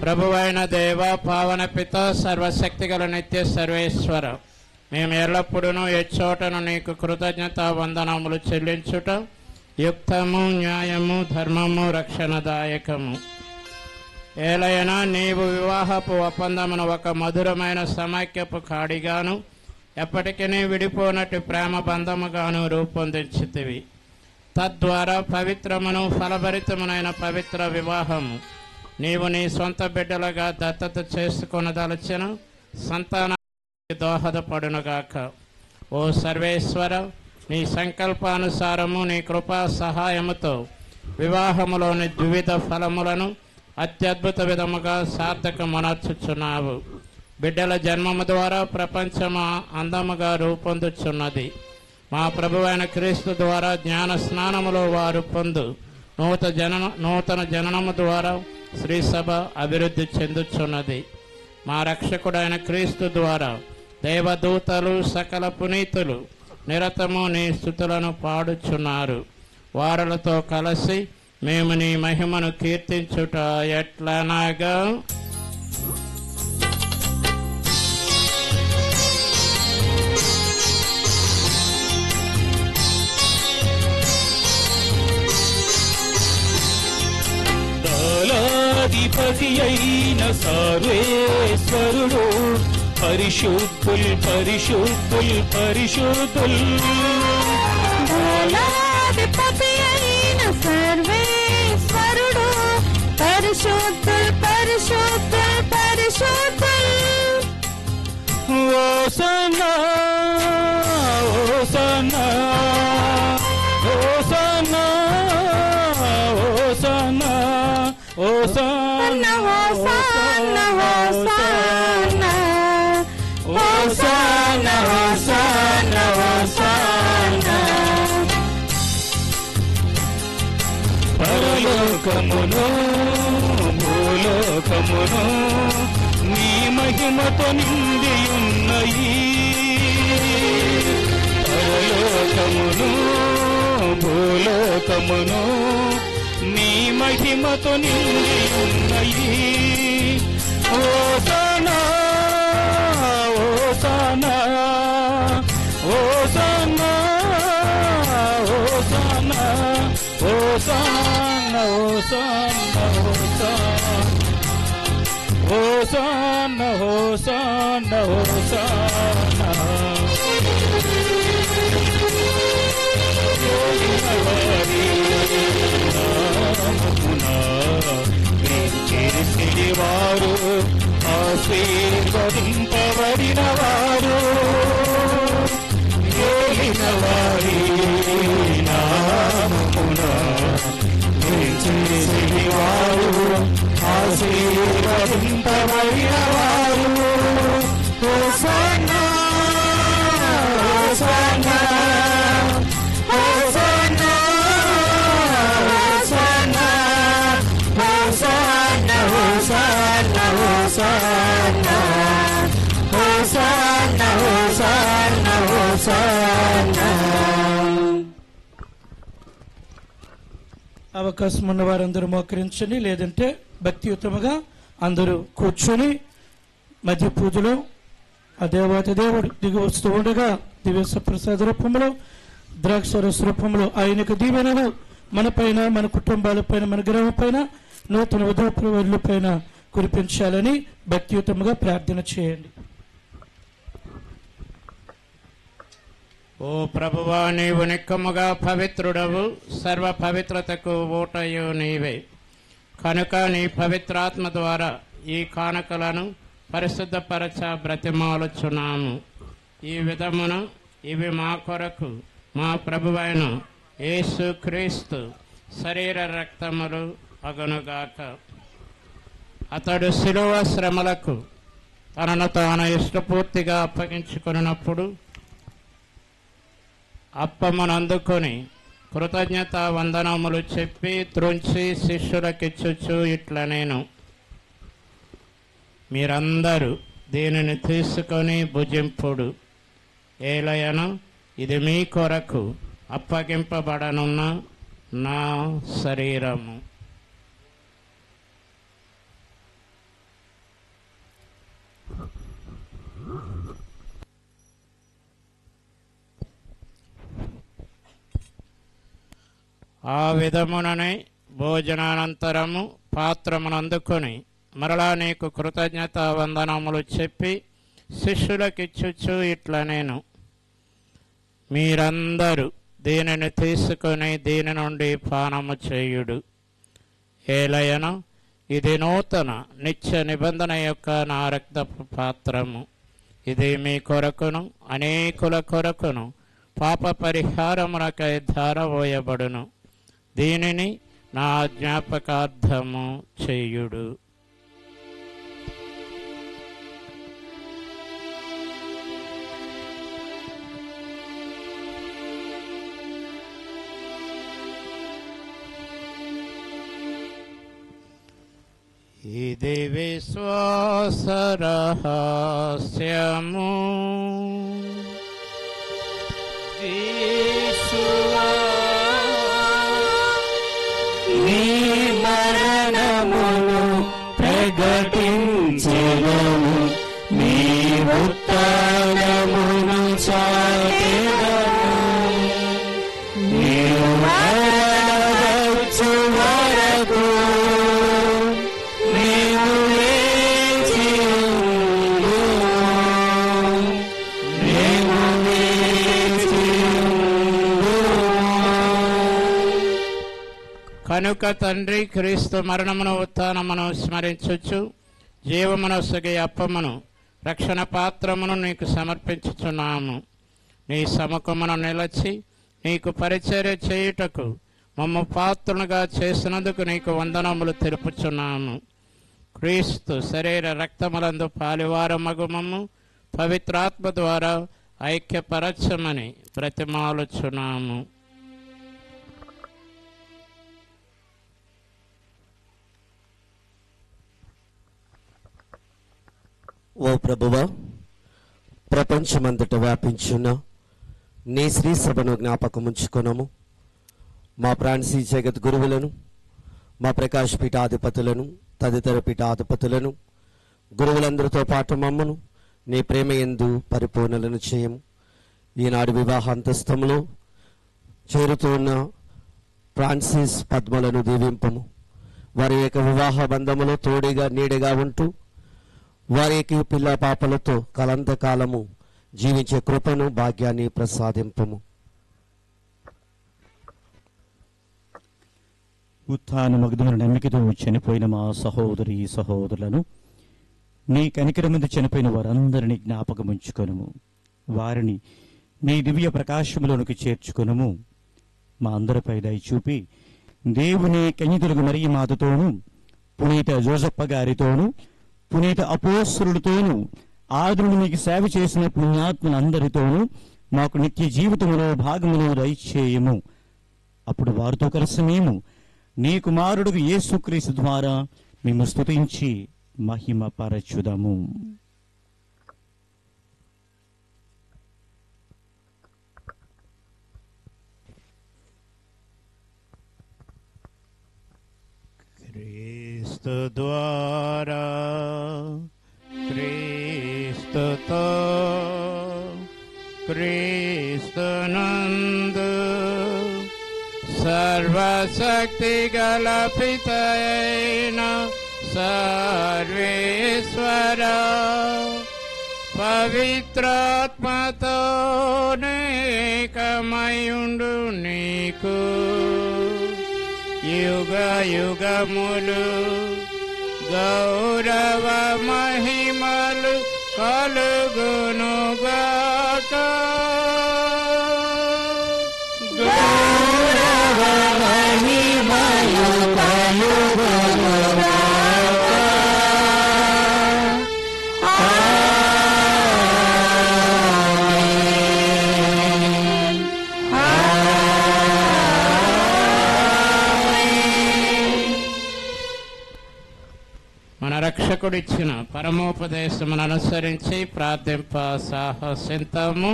ప్రభువైన దేవ, పావన పిత, సర్వశక్తిగల నిత్య సర్వేశ్వర, మేము ఎల్లప్పుడూ ఎచ్చోటను నీకు కృతజ్ఞత వందనములు చెల్లించుట యుక్తము, న్యాయము, ధర్మము, రక్షణదాయకము. ఏలైనా నీవు వివాహపు ఒప్పందమును ఒక మధురమైన సమైక్యపు కాడిగాను ఎప్పటికీ విడిపోనట్టు ప్రేమ బంధముగాను రూపొందించితివి. తద్వారా పవిత్రమును ఫలభరితమునైన పవిత్ర వివాహము నీవు నీ సొంత బిడ్డలుగా దత్తత చేసుకొనదలచిన సంతానానికి దోహదపడునుగాక. ఓ సర్వేశ్వర, నీ సంకల్పానుసారము నీ కృపా సహాయముతో వివాహములోని ద్విధ ఫలములను అత్యద్భుత విధముగా సార్థకమనర్చుచున్నావు. బిడ్డల జన్మము ద్వారా ప్రపంచము అందముగా రూపొందుచున్నది. మా ప్రభువైన క్రీస్తు ద్వారా జ్ఞాన స్నానములో వారు పొందు నూతన జననము ద్వారా శ్రీ సభ అభివృద్ధి చెందుచున్నది. మా రక్షకుడైన క్రీస్తు ద్వారా దేవదూతలు సకల పునీతులు నిరతము నీ స్తుతులను పాడుచున్నారు. వారలతో కలిసి మేము నీ మహిమను కీర్తించుట ఎట్లనగా, దళాధిపతి అయిన సర్వేశ్వరుడు పరిశుద్ధుల్ పరిశుద్ధుల్ పరిశుద్ధుల్. దళాధిపతి అయిన సర్వేశ్వరుడు పరిశుద్ధుల్ పరిశుద్ధుల్ పరిశుద్ధుల్. హోసన్నా హోసన్నా హోసన్నా హోసన్నా హోసన్నా హోసన్నా హోసన్నా హోసన్నా హోసన్నా హోసన్నా. పరలోకమును భూలోకమును నీ మహిమతో నిండి ఉన్నాయి. పరలోకమును భూలోకమును నీ మహిమతో నిండి ఉన్నాయి. హోసన్నా హోసన్నా హోసన్నా హోసన్నా హోసన్నా హోసన్నా హోసన్నా హోసన్నా. చేసిన వారు ఆశీర్వదింపబడిన వారు, ఏలిన వారి నామమున చేసిన వారు ఆశీర్వదింపబడిన వారు. హోసన్నా హోసన్నా హోసన్నా హోసన్నా హోసన్నా హోసన్నా హోసన్నా హోసన్నా హోసన్నా హోసన్నా. అవకాశం ఉన్న వారందరూ మోకరించండి, లేదంటే భక్తియుతముగా అందరూ కూర్చొని మధ్య పూజలో ఆ దేవాతి దేవుడు దిగి వస్తూ ఉండగా దివ్య ప్రసాద రూపంలో ద్రాక్షరస రూపంలో ఆయనకు దీవెనలు మన పైన, మన కుటుంబాలపైన, మన గ్రహం పైన, నూతన వధూవరుల పైన కురిపించాలని భక్తియుతముగా ప్రార్థన చేయండి. ఓ ప్రభువా, నీవు నిక్కముగా పవిత్రుడవు, సర్వ పవిత్రతకు ఊటయు నీవే. కనుక నీ పవిత్రాత్మ ద్వారా ఈ కానుకలను పరిశుద్ధపరచ బ్రతిమాలుచున్నాము. ఈ విధమున ఇవి మా కొరకు మా ప్రభువైన యేసు క్రీస్తు శరీర రక్తములు అగునుగాక. అతడు శిలువ శ్రమలకు తనను తాను ఇష్టపూర్తిగా అప్పగించుకున్నప్పుడు అప్పమును అందుకొని కృతజ్ఞతా వందనములు చెప్పి త్రుంచి శిష్యులకిచ్చుచు ఇట్లా నేను, మీరందరూ దీనిని తీసుకొని భుజింపుడు. ఏలయను ఇది మీ కొరకు అప్పగింపబడనున్న నా శరీరము. ఆ విధముననే భోజనానంతరము పాత్రమునందుకొని మరలా నీకు కృతజ్ఞతా వందనములు చెప్పి శిష్యులకిచ్చుచు ఇట్లా నేను, మీరందరూ దీనిని తీసుకొని దీని నుండి పానము చేయుడు. ఏలయను ఇది నూతన నిత్య నిబంధన యొక్క నా రక్తపు పాత్రము. ఇది మీ కొరకును అనేకుల కొరకును పాప పరిహారమునకై ధారపోయబడును. దీనిని నా జ్ఞాపకార్థము చేయుడు. ఇది విశ్వాస రహస్యము. యేసువా నీ మరణమును ప్రకటించెదము, నీ ఉత్థానమును చాటెదము. నీవు మరణవచ్చు వరకు నీవు లేచి ఉండు, నీవు లేచి ఉండు. కనుక తండ్రి క్రీస్తు మరణమును ఉత్థానమును స్మరించుచు జీవమనస్సుకి అప్పమును రక్షణ పాత్రమును నీకు సమర్పించుచున్నాము. నీ సముఖమును నిలచి నీకు పరిచర్య చేయుటకు మమ్మ పాత్రులుగా చేసినందుకు నీకు వందనములు తెలుపుచున్నాము. క్రీస్తు శరీర రక్తములందు పాలివారమగు మమ్ము పవిత్రాత్మ ద్వారా ఐక్యపరచమని బ్రతిమాలుచున్నాము. ఓ ప్రభువా, ప్రపంచమంతట వ్యాపించున్న నీ శ్రీ సభను జ్ఞాపకముంచుకొనము. మా ఫ్రాన్సీ జగత్ గురువులను, మా ప్రకాశ్ పీఠాధిపతులను, తదితర పీఠాధిపతులను, గురువులందరితో పాటు మమ్మను నీ ప్రేమ యందు పరిపూర్ణలను చేయము. ఈనాడు వివాహాంతస్థంలో చేరుతున్న ఫ్రాన్సిస్ పద్మలను దీవింపము. వారి యొక్క వివాహ బంధములో తోడుగా నీడగా ఉంటూ వారికి పిల్ల పాపలతో కలంతకాలము జీవించే కృపను భాగ్యాన్ని ప్రసాదింపము. ఉత్థానమగుదమున నమ్మికతో చనిపోయిన మా సహోదరి సహోదరులను నీ కనికరమందు చనిపోయిన వారందరినీ జ్ఞాపకముంచుకొనుము. వారిని నీ దివ్య ప్రకాశములోనికి చేర్చుకొనుము. మా అందరిపై దయ చూపి దేవుని కన్యదులుగు మరియ మాతతోనూ, పునీత జోసప్ప గారితోనూ, పునీత అపోస్తలులతోనూ, ఆదురుని మీకు సేవ చేసిన పుణ్యాత్ములందరితోనూ మాకు నిత్య జీవితములో భాగమును దయచేయము. అప్పుడు వారితో కలిసి మేము నీ కుమారుడు యేసుక్రీస్తు ద్వారా మేము స్తుతించి మహిమ పరచుదము. క్రీస్తు ద్వారా క్రీస్తుతో క్రీస్తునందు సర్వశక్తి గల పితయైన సర్వేశ్వర పవిత్రాత్మతో నేకమయుండు నీకు యుగ యుగములు గౌరవ మహిమలు కలుగునుగాక. గౌరవ మహిమలు కలుగునుగాక. మన రక్షకుడిచ్చిన పరమోపదేశమును అనుసరించి ప్రార్థింప సాహసింతము.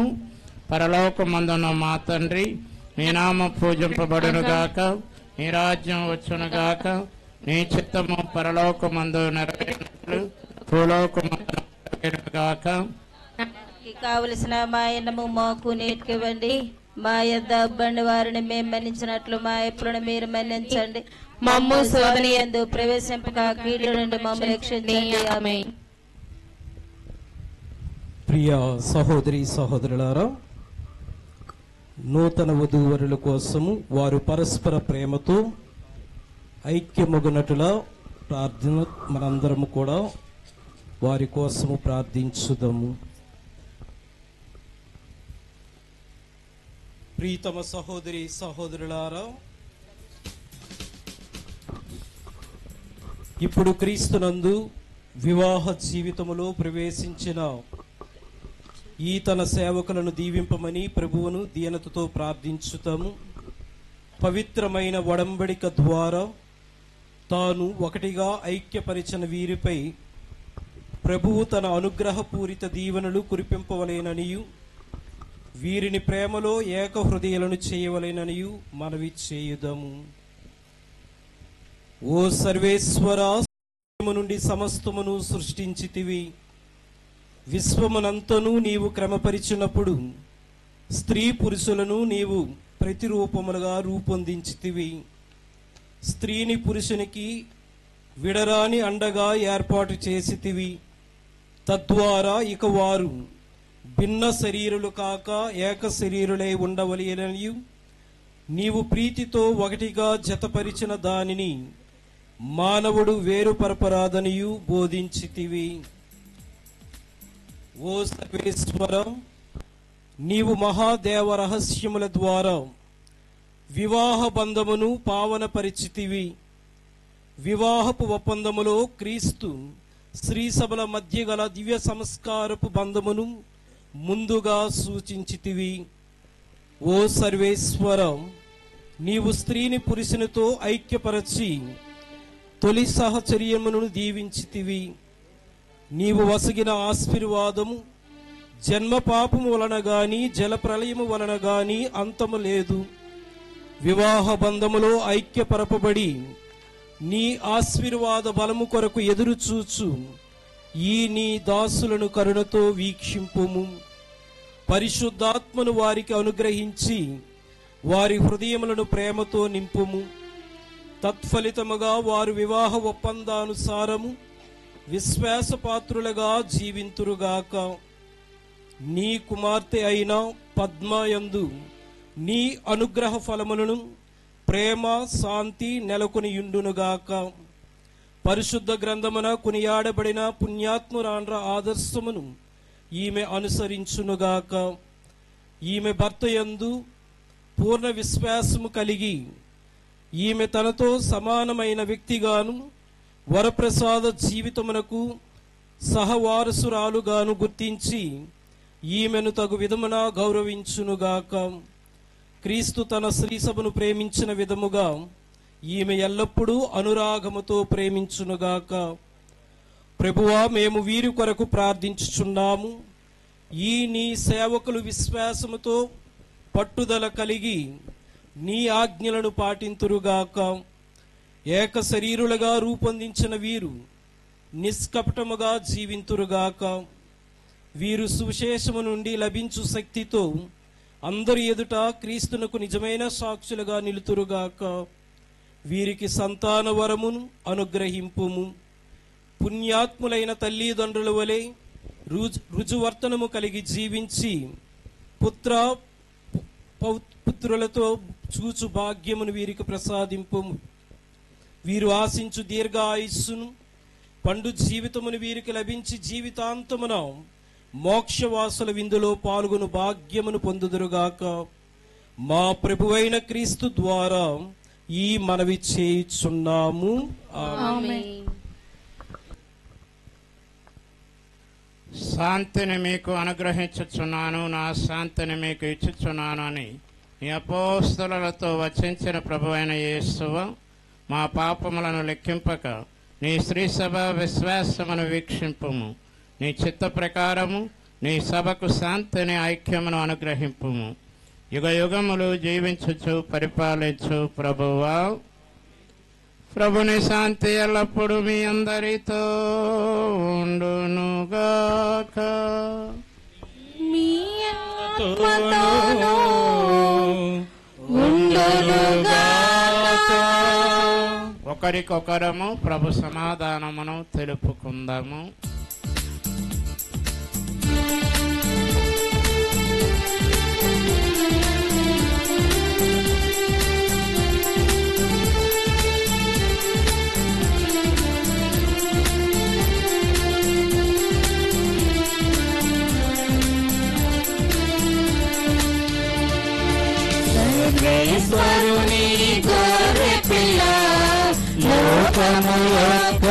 పరలోకమందున్న మా తండ్రి, నీ నామ పూజింపబడునుగాక, నీ రాజ్యం వచ్చునుగాక, నీ చిత్తము పరలోకమందు నెరవేరినట్లు భూలోకమందు నెరవేరునుగాక. కావలసిన మా ఎన్నము మాకు నేర్కివ్వండి, మా యొద్ద అబ్బండి వారిని మేము మన్నించినట్లు మా ఎప్పుడు మీరు మన్నించండి. మమ్ము శోధన యందు ప్రవేశింపక కీడు నుండి మమ్మల్ని రక్షించండి. ఆమేన్. ప్రియ సహోదరి సహోదరులారా, నూతన వధూవరుల కోసము వారు పరస్పర ప్రేమతో ఐక్యమగునట్టులా ప్రార్థన మనందరము కూడా వారి కోసము ప్రార్థించుదాము. ప్రీతమ సహోదరి సహోదరులారా, ఇప్పుడు క్రీస్తునందు వివాహ జీవితములో ప్రవేశించిన ఈ తన సేవకులను దీవింపమని ప్రభువును దీనతతో ప్రార్థించుతాము. పవిత్రమైన ఒడంబడిక ద్వారా తాను ఒకటిగా ఐక్యపరిచిన వీరిపై ప్రభువు తన అనుగ్రహపూరిత దీవెనలు కురిపింపవలేననియు వీరిని ప్రేమలో ఏక హృదయాలను చేయవలేననియు మనవి చేయుదము. ఓ సర్వేశ్వరా, నుండి సమస్తమును సృష్టించితివి. విశ్వమునంతను నీవు క్రమపరిచినప్పుడు స్త్రీ పురుషులను నీవు ప్రతిరూపములుగా రూపొందించితివి. స్త్రీని పురుషునికి విడరాని అండగా ఏర్పాటు చేసితివి. తద్వారా ఇక వారు భిన్న శరీరులు కాక ఏక శరీరులై ఉండవలెననియు నీవు ప్రీతితో ఒకటిగా జతపరిచిన దానిని మానవుడు వేరుపరపరాదనియు బోధించితివి. ఓ సర్వేశ్వరం, నీవు మహాదేవ రహస్యముల ద్వారా వివాహ బంధమును పావనపరిచితివి. వివాహపు ఒప్పందములో క్రీస్తు శ్రీసభల మధ్య గల దివ్య సంస్కారపు బంధమును ముందుగా సూచించితివి. ఓ సర్వేశ్వరం, నీవు స్త్రీని పురుషునితో ఐక్యపరచి తొలి సహచర్యమును దీవించితివి. నీవు వసగిన ఆశీర్వాదము జన్మ పాపము వలన గాని జలప్రలయము వలన గాని అంతము లేదు. వివాహ బంధములో ఐక్యపరపబడి నీ ఆశీర్వాద బలము కొరకు ఎదురు చూచు ఈ నీ దాసులను కరుణతో వీక్షింపుము. పరిశుద్ధాత్మను వారికి అనుగ్రహించి వారి హృదయములను ప్రేమతో నింపుము. తత్ఫలితముగా వారు వివాహ ఒప్పందానుసారము విశ్వాసపాత్రులుగా జీవింతురుగాక. నీ కుమార్తె అయిన పద్మయందు నీ అనుగ్రహ ఫలములను ప్రేమ శాంతి నెలకొనియుండునుగాక. పరిశుద్ధ గ్రంథమున కొనియాడబడిన పుణ్యాత్మురాండ్ర ఆదర్శమును ఈమె అనుసరించునుగాక. ఈమె భర్తయందు పూర్ణ విశ్వాసము కలిగి ఈమె తనతో సమానమైన వ్యక్తిగాను వరప్రసాద జీవితమునకు సహవారసురాలుగాను గుర్తించి ఈమెను తగు విధమున గౌరవించునుగాక. క్రీస్తు తన శ్రీసభను ప్రేమించిన విధముగా ఈమె ఎల్లప్పుడూ అనురాగముతో ప్రేమించునుగాక. ప్రభువా, మేము వీరి కొరకు ప్రార్థించుచున్నాము. ఈ నీ సేవకులు విశ్వాసముతో పట్టుదల కలిగి నీ ఆజ్ఞలను పాటింతురుగాక. ఏక శరీరులుగా రూపొందించిన వీరు నిష్కపటముగా జీవింతురుగాక. వీరు సువిశేషము నుండి లభించు శక్తితో అందరి ఎదుట క్రీస్తునకు నిజమైన సాక్షులుగా నిలుతురుగాక. వీరికి సంతాన వరమును అనుగ్రహింపుము. పుణ్యాత్ములైన తల్లిదండ్రుల వలె రుజువర్తనము కలిగి జీవించి పుత్రులతో చూచు భాగ్యమును వీరికి ప్రసాదింపుము. వీరు ఆశించు దీర్ఘ ఆయుస్సును పండు జీవితమును వీరికి లభించి జీవితాంతమున మోక్షవాసుల విందులో పాల్గొను భాగ్యమును పొందుదురుగాక. మా ప్రభువైన క్రీస్తు ద్వారా ఈ మనవి చేయుచున్నాము. ఆమేన్. శాంతిని మీకు అనుగ్రహించుచున్నాను, నా శాంతిని మీకు ఇచ్చుచున్నాను అని ఈ అపోస్తలులతో వచించిన ప్రభువైన యేసువ, మా పాపములను లెక్కింపక నీ శ్రీసభ విశ్వాసమును వీక్షింపుము. నీ చిత్త ప్రకారము నీ సభకు శాంతిని ఐక్యమును అనుగ్రహింపుము. యుగ యుగములు జీవించుచు పరిపాలించు ప్రభువా, ప్రభుని శాంతి ఎల్లప్పుడూ మీ అందరితో ఉండునుగాక. మీ ఆత్మతోనూ ఉండునుగాక. ఒకరికొకరము ప్రభు సమాధానమును తెలుపుకుందాము. సర్వేశ్వరుని గొర్రె పిల్ల, లోకము యొక్క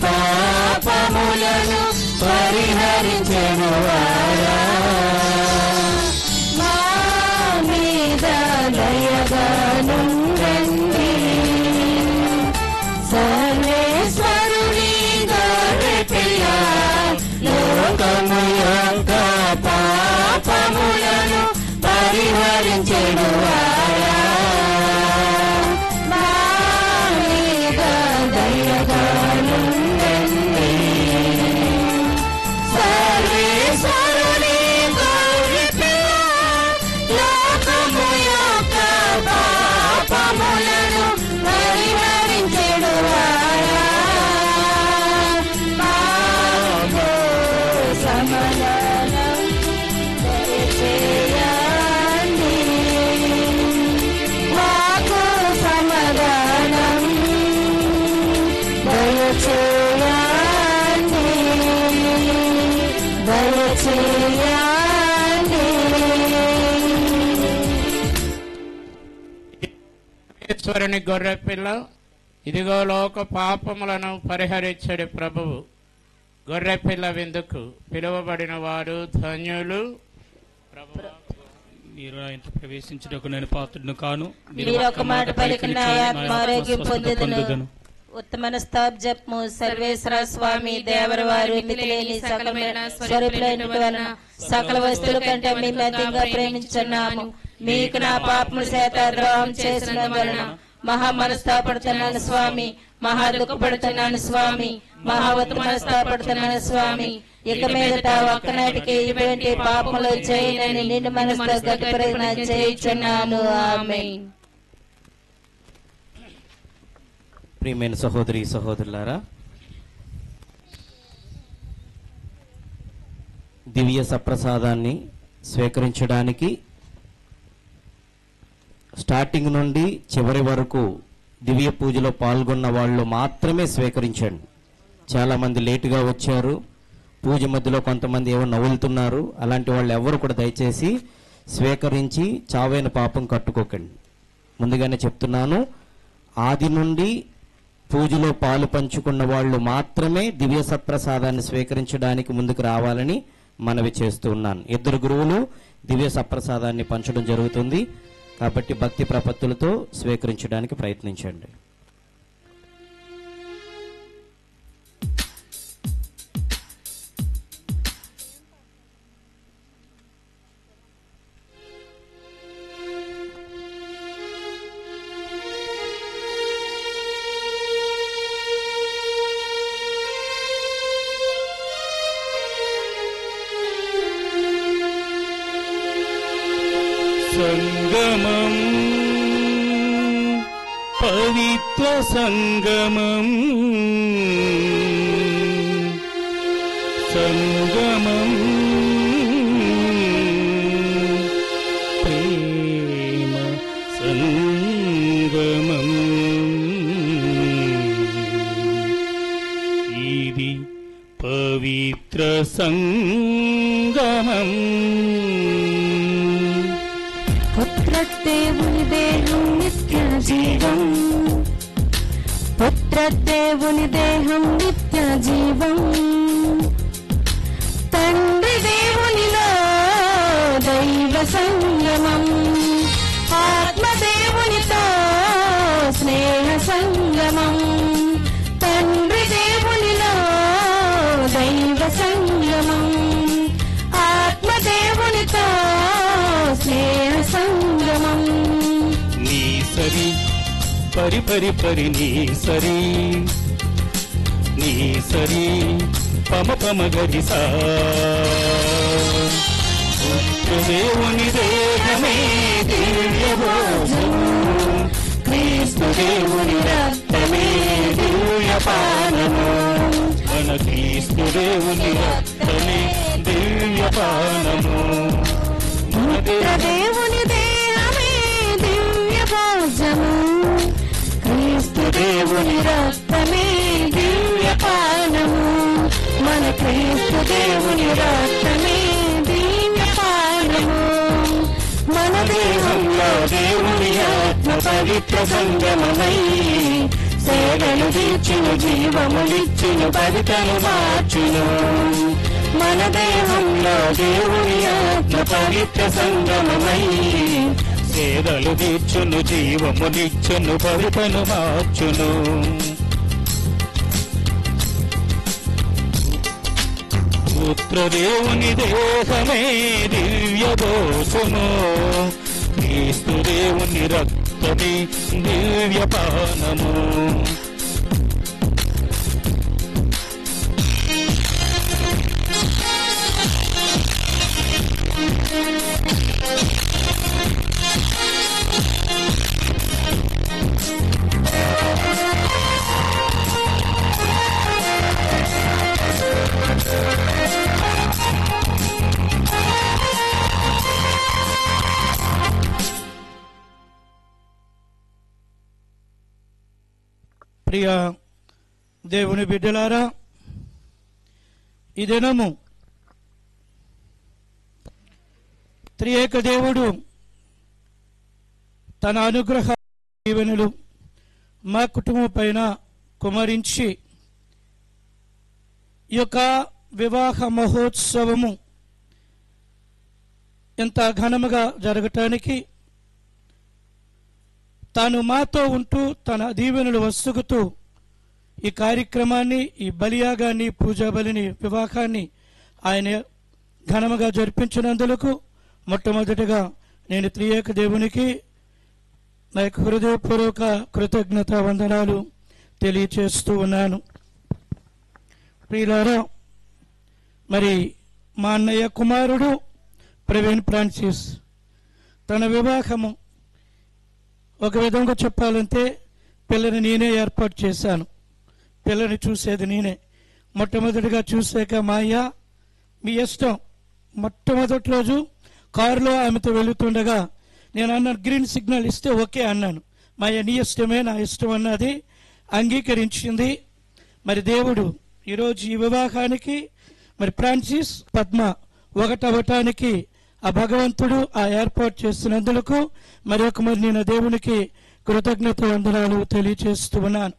పాపములను పరిహరించెను వారా, మా మీద దయగా నుండండి. దయచేయండి దయచేయండి. ఈశ్వరుని గొర్రె పిల్ల, ఇదిగో లోక పాపములను పరిహరించడు ప్రభువు. గొర్రె పిల్ల విందుకు పిలువబడిన వారు ధన్యులు. మీరు ఆయన ప్రవేశించుటకు నేను పాత్రుడును కాను. మీరు ఒక మాట పలికిన ఆత్మ ఆరోగ్యం పొందుదును. ఉత్తమ స్థాబ్జము సర్వేశ్వర స్వామి దేవర వారు మితిలేని సకలమైన స్వరూపులైన వలన సకల వస్తువుల కంటే మేము అధికంగా ప్రేమించున్నాము. మీకు నా పాపముల చేత ద్రోహం చేసిన వలన మహా మనస్తాపడుతున్నాను స్వామి, మహా దుఃఖపడుతున్నాను స్వామి, మహా మనస్తాపడుతున్నాను స్వామి. ఇక మీదట ఒక్కనాటికి ఇటువంటి పాపములు చేయనని నిండు మనసుతో గట్టి ప్రయత్న చేయుచున్నాను. ఆమేన్. ప్రియమైన సహోదరి సహోదరులారా, దివ్య సప్రసాదాన్ని స్వీకరించడానికి స్టార్టింగ్ నుండి చివరి వరకు దివ్య పూజలో పాల్గొన్న వాళ్ళు మాత్రమే స్వీకరించండి. చాలామంది లేటుగా వచ్చారు, పూజ మధ్యలో కొంతమంది ఏమో నవ్వులుతున్నారు. అలాంటి వాళ్ళు ఎవరు కూడా దయచేసి స్వీకరించి చావైన పాపం కట్టుకోకండి. ముందుగానే చెప్తున్నాను, ఆది నుండి పూజలో పాలు పంచుకున్న వాళ్ళు మాత్రమే దివ్య సప్రసాదాన్ని స్వీకరించడానికి ముందుకు రావాలని మనవి చేస్తూ ఉన్నాను. 2 గురువులు దివ్య సప్రసాదాన్ని పంచడం జరుగుతుంది కాబట్టి భక్తి ప్రపత్తులతో స్వీకరించడానికి ప్రయత్నించండి. సంగమం పవిత్ర సంగమం సంగమం ప్రేమ సంగమం ఇది పవిత్ర సంగమం. పుత్రదేవుని దేహం నిత్య జీవం, పుత్రదేవుని దేహం నిత్య జీవం. తండ్రి దేవునిలో దైవ సంగమం, ఆత్మదేవునితో స్నేహ సంగమం. తండ్రి దేవునిలో దైవ సంగమం, ఆత్మదేవునితో స్నేహ సంగమం. నీ సరి పరి పరి పరి నీ సరి నీ సరి పమ పమ గరి సా. దేవుని దేహమే దివ్య భోజనం, క్రీస్తు దేవుని రక్తమే దివ్య పానము. మన క్రీస్తు దేవుని రక్తమే దివ్య పానము. దేవుని దేహమే దివ్య భోజము, క్రీస్తు దేవుని రక్తమే దివ్య పానము. మన క్రీస్తు దేవుని రక్తమే దివ్య పానము. మన దేహంలో దేవుని ఆత్మ పవిత్ర సంగమమై సేవలు తీర్చును, జీవములిచ్చును, భవితను మార్చును. మన దేహంలో దేవుని ఆత్మ పవిత్ర సంగమమై సేదలు తీర్చును, జీవమునిచ్చును, భవితను మార్చును. పుత్రదేవుని దేహమే దివ్య దోషము, క్రీస్తు దేవుని రక్తమే దివ్య పానము. ప్రియ దేవుని బిడ్డలారా, ఈ దినము త్రియేక దేవుడు తన అనుగ్రహ దీవెనలు మా కుటుంబం పైన కుమరించి ఈ యొక్క వివాహ మహోత్సవము ఎంత ఘనముగా జరగటానికి తాను మాతో ఉంటూ తన దీవెనలు వసుగుతూ ఈ కార్యక్రమాన్ని, ఈ బలియాగాన్ని, పూజా బలిని, వివాహాన్ని ఆయన ఘనముగా జరిపించినందుకు మొట్టమొదటిగా నేను త్రియేక దేవునికి నా యొక్క హృదయపూర్వక కృతజ్ఞత వందనాలు తెలియచేస్తూ ఉన్నాను. ప్రియులారా, మరి మా అన్నయ్య కుమారుడు ప్రవీణ్ ఫ్రాన్సిస్ తన వివాహము ఒక విధంగా చెప్పాలంటే పిల్లని నేనే ఏర్పాటు చేశాను. పిల్లని చూసేది నేనే. మొట్టమొదటిగా చూసాక మా అయ్య మీ ఇష్టం. మొట్టమొదటి రోజు కారులో ఆమెతో వెళుతుండగా నేను అన్నాను, గ్రీన్ సిగ్నల్ ఇస్తే ఓకే అన్నాను. మా అయ్య నీ ఇష్టమే నా ఇష్టం అన్నది అంగీకరించింది. మరి దేవుడు ఈరోజు ఈ వివాహానికి మరి ఫ్రాన్సిస్ పద్మ ఒకటవటానికి ఆ భగవంతుడు ఆ ఏర్పాటు చేస్తున్నందుకు మరి నేను దేవునికి కృతజ్ఞత వందనాలు తెలియచేస్తూ ఉన్నాను.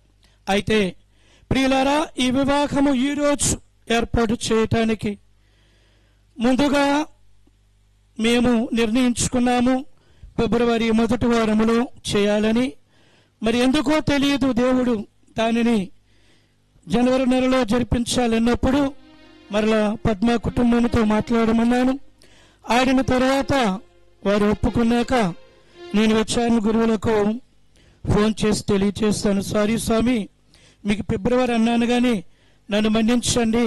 అయితే ప్రియులారా, ఈ వివాహము ఈరోజు ఏర్పాటు చేయటానికి ముందుగా మేము నిర్ణయించుకున్నాము ఫిబ్రవరి మొదటి వారములో చేయాలని. మరి ఎందుకో తెలియదు, దేవుడు దానిని జనవరి నెలలో జరిపించాలన్నప్పుడు మరలా పద్మ కుటుంబంతో మాట్లాడమన్నాను. ఆడిన తర్వాత వారు ఒప్పుకున్నాక నేను విచారణ గురువులకు ఫోన్ చేసి తెలియచేస్తాను, సారీ స్వామి మీకు ఫిబ్రవరి అన్నాను కానీ నన్ను మన్నించండి,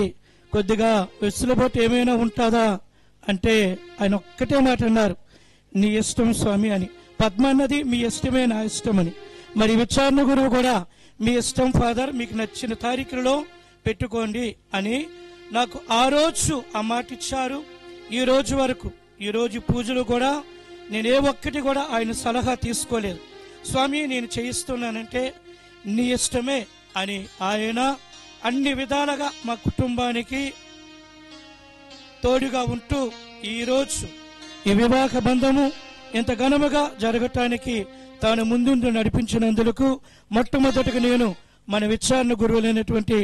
కొద్దిగా వెసులుబాటు ఏమైనా ఉంటుందా అంటే ఆయన ఒక్కటే మాట అన్నారు, నీ ఇష్టం స్వామి అని. పద్మ అన్నది మీ ఇష్టమే నా ఇష్టమని. మరి విచారణ గురువు కూడా మీ ఇష్టం ఫాదర్, మీకు నచ్చిన తారీఖులలో పెట్టుకోండి అని నాకు ఆ రోజు ఆ మాట ఇచ్చారు. ఈ రోజు వరకు, ఈ రోజు పూజలు కూడా నేను ఏ ఒక్కటి కూడా ఆయన సలహా తీసుకోలేదు. స్వామి నేను చేయిస్తున్నానంటే నీ ఇష్టమే అని ఆయన అన్ని విధాలుగా మా కుటుంబానికి తోడుగా ఉంటూ ఈరోజు ఈ వివాహ బంధము ఇంత ఘనముగా జరగటానికి తాను ముందుండి నడిపించినందుకు మొట్టమొదటిగా నేను మన విచారణ గురువులైనటువంటి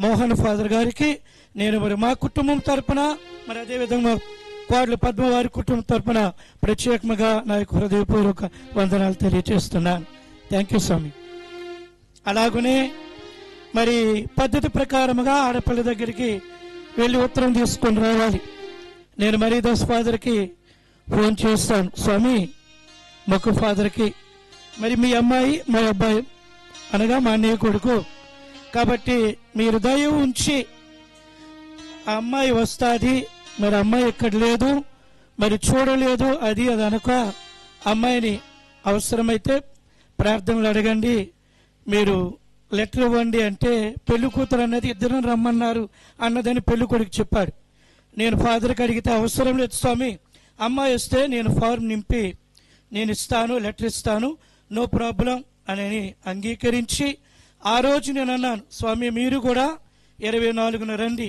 మోహన్ ఫాదర్ గారికి నేను మరి మా కుటుంబం తరపున, మరి అదేవిధంగా కోడలు పద్మ వారి కుటుంబం తరపున ప్రత్యేకంగా నా యొక్క హృదయపూర్వక వందనాలు తెలియజేస్తున్నాను. థ్యాంక్ యూ స్వామి. అలాగనే మరి పద్ధతి ప్రకారముగా ఆడపిల్ల దగ్గరికి వెళ్ళి ఉత్తరం తీసుకొని రావాలి. నేను మరీదాస్ ఫాదర్కి ఫోన్ చేస్తాను, స్వామి మొక్కు ఫాదర్కి మరి మీ అమ్మాయి మా అబ్బాయి అనగా మా అన్నయ్య కొడుకు కాబట్టి మీరు దయ ఉంచి ఆ అమ్మాయి వస్తుంది, మరి అమ్మాయి ఇక్కడ లేదు, మరి చూడలేదు, అది అనక అమ్మాయిని అవసరమైతే ప్రార్థనలు అడగండి, మీరు లెటర్ ఇవ్వండి అంటే పెళ్లి కూతురు అన్నది ఇద్దరు రమ్మన్నారు అన్నదని పెళ్లి కొడుకు చెప్పాడు. నేను ఫాదర్కి అడిగితే అవసరం లేదు స్వామి, అమ్మాయి వస్తే నేను ఫార్మ్ నింపి నేను ఇస్తాను, లెటర్ ఇస్తాను, నో ప్రాబ్లం అని అంగీకరించి ఆ రోజు నేను అన్నాను, స్వామి మీరు కూడా 24న రండి,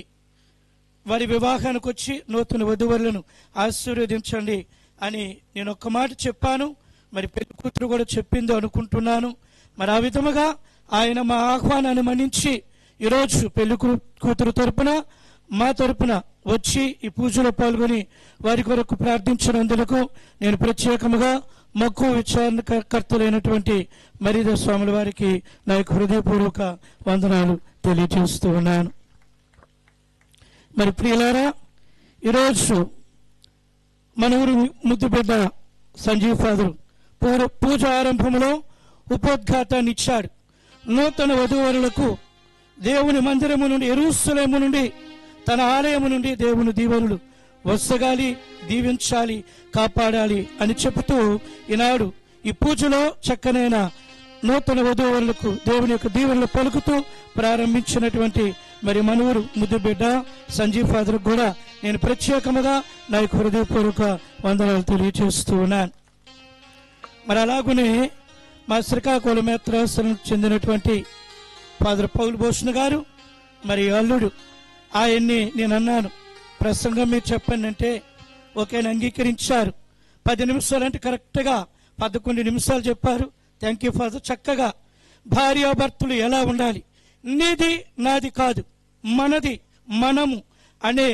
వారి వివాహానికి వచ్చి నూతన వధువరులను ఆశీర్వదించండి అని నేను ఒక్క మాట చెప్పాను. మరి పెళ్లి కూతురు కూడా చెప్పింది అనుకుంటున్నాను. మరి ఆ విధముగా ఆయన మా ఆహ్వానాన్ని మన్నించి ఈరోజు పెళ్లి కూతురు తరపున మా తరపున వచ్చి ఈ పూజలో పాల్గొని వారి కొరకు ప్రార్థించినందుకు నేను ప్రత్యేకముగా మొక్కు విచారణకర్తలైనటువంటి మరీదా స్వాముల వారికి నా యొక్క హృదయపూర్వక వందనాలు తెలియజేస్తూ ఉన్నాను. మరి ప్రియులారా, ఈరోజు మన ఊరు ముద్దుబిడ్డ సంజీవ్ ఫాదర్ పూజ ఆరంభంలో ఉపోద్ఘాతాన్ని ఇచ్చాడు. నూతన వధువరులకు దేవుని మందిరము నుండి, యెరూషలేము నుండి, తన ఆలయము నుండి దేవుని దీవెనలు వసగాలి, దీవించాలి, కాపాడాలి అని చెబుతూ ఈనాడు ఈ పూజలో చక్కనైన నూతన వధువరులకు దేవుని యొక్క దీవెనలు పలుకుతూ ప్రారంభించినటువంటి మరి మనూరు ముద్దుబిడ్డ సంజీవ్ ఫాదర్ కూడా నేను ప్రత్యేకముగా నా యొక్క హృదయపూర్వక వందనాలు తెలియజేస్తూ ఉన్నాను. మరి అలాగనే మా శ్రీకాకుళం మేత్రాసనం చెందినటువంటి ఫాదర్ పౌల్ భూషణ్ గారు మరి అల్లుడు ఆయన్ని నేను అన్నాను, ప్రసంగం మీరు చెప్పండి అంటే ఓకేని అంగీకరించారు. 10 నిమిషాలు అంటే కరెక్ట్గా 11 నిమిషాలు చెప్పారు. Thank you father. చక్కగా భార్యాభర్తలు ఎలా ఉండాలి, నీది నాది కాదు, మనది మనము అనే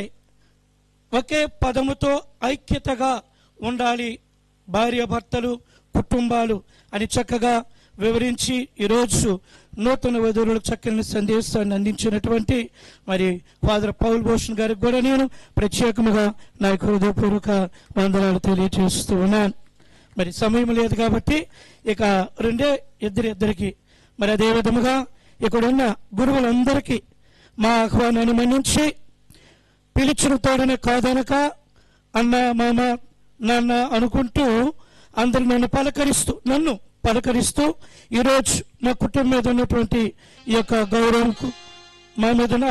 ఒకే పదముతో ఐక్యతగా ఉండాలి భార్యాభర్తలు, కుటుంబాలు అని చక్కగా వివరించి ఈరోజు నూతన వధువులకు చక్కని సందేశాన్ని అందించినటువంటి మరి ఫాదర్ పౌల్ భూషణ్ గారికి కూడా నేను ప్రత్యేకముగా నా హృదయపూర్వక వందనాలు తెలియజేస్తూ ఉన్నాను. మరి సమయం లేదు కాబట్టి ఇక ఇద్దరికి మరి అదే విధముగా ఇక్కడున్న గురువులందరికీ మా ఆహ్వానాన్ని మన్నించి పిలిచిన తోడనే కాదనక అన్న మామ నాన్న అనుకుంటూ అందరు నన్ను పలకరిస్తూ ఈరోజు మా కుటుంబం మీద ఉన్నటువంటి ఈ యొక్క గౌరవంకు మా మీద ఉన్న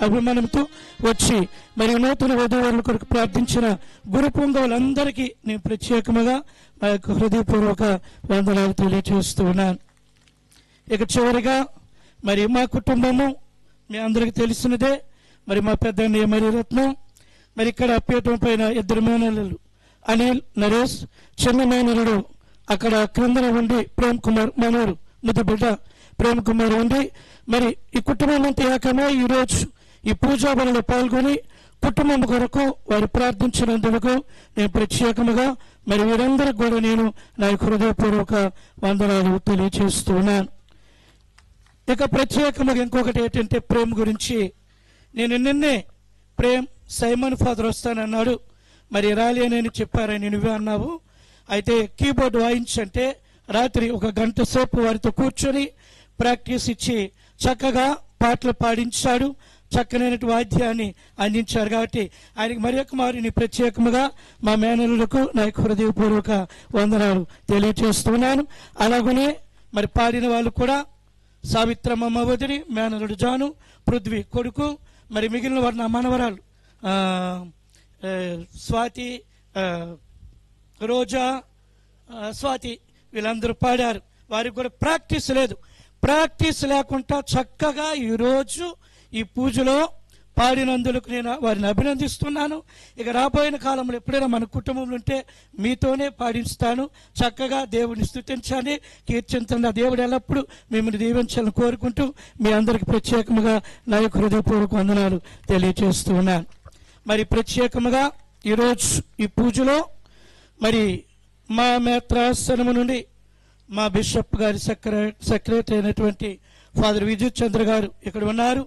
అభిమానంతో వచ్చి మరి నూతన వధువుల కొరకు ప్రార్థించిన గురు పొంగవులందరికీ నేను ప్రత్యేకముగా మా యొక్క హృదయపూర్వక వందనాలు తెలియజేస్తూ ఉన్నాను. ఇక చివరిగా మరి మా కుటుంబము మీ అందరికీ తెలిసినదే. మరి మా పెద్ద మరిరత్నం, మరి ఇక్కడ పీఠం పైన 2 మేనల్లులు అనిల్, నరేష్, చిన్న మేనల్లుడు అక్కడ క్రిందన ఉండి ప్రేమ్ కుమార్, మనోరు ముద్దు బిడ్డ ప్రేమ్ కుమార్ ఉండి మరి ఈ కుటుంబం అంతా ఏకమై ఈరోజు ఈ పూజా బలిలో పాల్గొని కుటుంబం కొరకు వారు ప్రార్థించినందుకు నేను ప్రత్యేకముగా మరి వీరందరికి కూడా నేను నా హృదయపూర్వక వందనాలు తెలియజేస్తూ ఉన్నాను. ఇక ప్రత్యేకముగా ఇంకొకటి ఏంటంటే ప్రేమ్ గురించి నేను నిన్నే ప్రేమ్ సైమన్ ఫాదర్ వస్తానన్నాడు, మరి రాలి అని చెప్పారని నువ్వే అన్నావు. అయితే కీబోర్డ్ వాయించంటే రాత్రి 1 గంట సేపు వారితో కూర్చొని ప్రాక్టీస్ ఇచ్చి చక్కగా పాటలు పాడించాడు, చక్కనైన వాద్యాన్ని అందించారు. కాబట్టి ఆయనకి మరి ఒక మారిని ప్రత్యేకముగా మా మేనలులకు నా హృదయపూర్వక వందనాలు తెలియజేస్తున్నాను. అలాగనే మరి పాడిన వాళ్ళు కూడా సావిత్రమ్మ వదిలి, మేనలుడు జాను, పృథ్వీ కొడుకు, మరి మిగిలిన వారు నా మనవరాలు స్వాతి, రోజా, స్వాతి వీళ్ళందరూ పాడారు. వారికి కూడా ప్రాక్టీస్ లేదు. ప్రాక్టీస్ లేకుండా చక్కగా ఈరోజు ఈ పూజలో పాడినందులకు నేను వారిని అభినందిస్తున్నాను. ఇక రాబోయే కాలంలో ఎప్పుడైనా మన కుటుంబంలో ఉంటే మీతోనే పాడిస్తాను. చక్కగా దేవుడిని స్తుతించాలి, కీర్తించండి. దేవుడు ఎల్లప్పుడూ మిమ్మల్ని దీవించాలని కోరుకుంటూ మీ అందరికి ప్రత్యేకముగా నా యొక్క హృదయపూర్వక వందనాలు తెలియజేస్తూ ఉన్నాను. మరి ప్రత్యేకముగా ఈరోజు ఈ పూజలో మరి మా మేత్రాసనము నుండి మా బిషప్ గారి సెక్రటరీ అయినటువంటి ఫాదర్ విజయ్ చంద్ర గారు ఇక్కడ ఉన్నారు.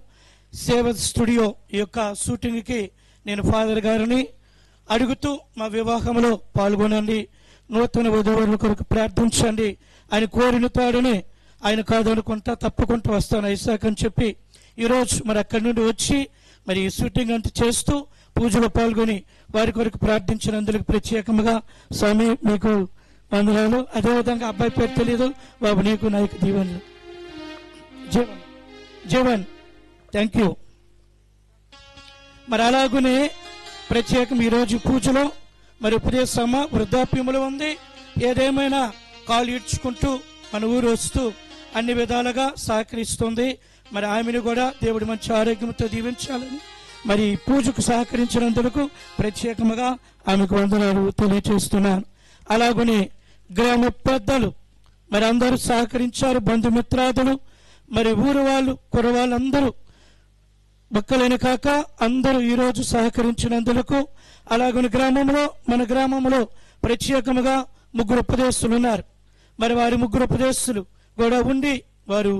సేవ స్టూడియో ఈ యొక్క షూటింగ్కి నేను ఫాదర్ గారిని అడుగుతూ మా వివాహంలో పాల్గొనండి, నూతన వధువుల కొరకు ప్రార్థించండి ఆయన కోరిన తాడని ఆయన కాదనుకుంటా తప్పకుండా వస్తాను ఐసాక్ అని చెప్పి ఈరోజు మరి అక్కడి నుండి వచ్చి మరి షూటింగ్ అంతా చేస్తూ పూజలో పాల్గొని వారి కొరకు ప్రార్థించినందుకు ప్రత్యేకంగా స్వామి మీకు వందనాలు. అదేవిధంగా అబ్బాయి పేరు తెలియదు బాబు, నీకు నాయకు దీవెనలు. Jeevan thank you. మరి అలాగనే ప్రత్యేకం ఈరోజు పూజలో మరి ఉపదేశమ్మ వృద్ధాప్యములు ఉంది. ఏదేమైనా కాలు ఈడ్చుకుంటూ మన ఊరు వస్తూ అన్ని విధాలుగా సహకరిస్తుంది. మరి ఆమెను కూడా దేవుడు మంచి ఆరోగ్యంతో దీవించాలని మరి పూజకు సహకరించినందుకు ప్రత్యేకముగా ఆమెకు వందనాలు తెలియజేస్తున్నాను. అలాగనే గ్రామ పెద్దలు మరి అందరూ సహకరించారు, బంధుమిత్రాదులు మరి ఊరు వాళ్ళు కురవాళ్ళందరూ బక్కలేని కాక అందరూ ఈరోజు సహకరించినందుకు. అలాగని మన గ్రామంలో ప్రత్యేకముగా 3 ఉపదేశులు ఉన్నారు. మరి వారి 3 ఉపదేశులు కూడా ఉండి వారు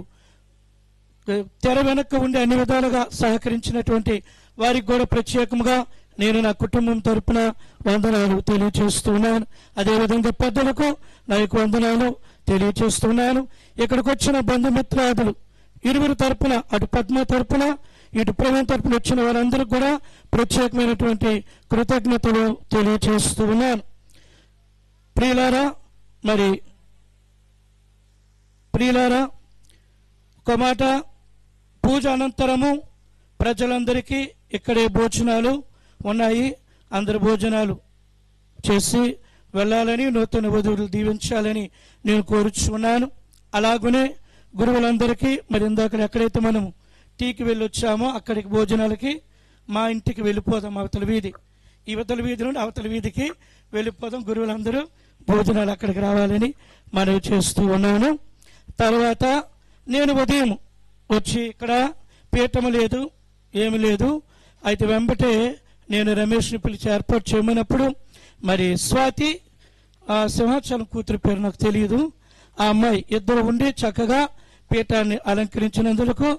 తెర వెనక్కి ఉండి అన్ని విధాలుగా సహకరించినటువంటి వారికి కూడా ప్రత్యేకముగా నేను నా కుటుంబం తరపున వందనాలు తెలియజేస్తున్నాను. అదేవిధంగా పెద్దలకు నా యొక్క వందనాలు తెలియజేస్తున్నాను. ఇక్కడికి వచ్చిన బంధుమిత్రాదులు ఇరువురు తరపున, అటు పద్మ తరపున ఇటు ప్రవీణ్ తరపున వచ్చిన వారందరికీ కూడా ప్రత్యేకమైనటువంటి కృతజ్ఞతలు తెలియజేస్తూ ఉన్నాను. ప్రియులారా ఒక మాట, పూజ అనంతరము ప్రజలందరికీ ఇక్కడే భోజనాలు ఉన్నాయి. అందరు భోజనాలు చేసి వెళ్ళాలని, నూతన వధువులు దీవించాలని నేను కోరుచున్నాను. అలాగనే గురువులందరికీ మరి ఇందాక ఎక్కడైతే మనం టీకి వెళ్ళి వచ్చామో అక్కడికి భోజనాలకి మా ఇంటికి వెళ్ళిపోదాం. అవతల వీధి, ఇవతల వీధి నుండి అవతల వీధికి వెళ్ళిపోదాం. గురువులందరూ భోజనాలు అక్కడికి రావాలని మనవి చేస్తూ ఉన్నాను. తర్వాత నేను ఉదయం వచ్చి ఇక్కడ పీఠము లేదు, ఏమి లేదు. అయితే వెంబటే నేను రమేష్ని పిలిచి ఏర్పాటు చేయమన్నప్పుడు మరి స్వాతి, ఆ సింహాచలం కూతురు పేరు నాకు తెలియదు, ఆ అమ్మాయి ఇద్దరు ఉండి చక్కగా పీఠాన్ని అలంకరించినందుకు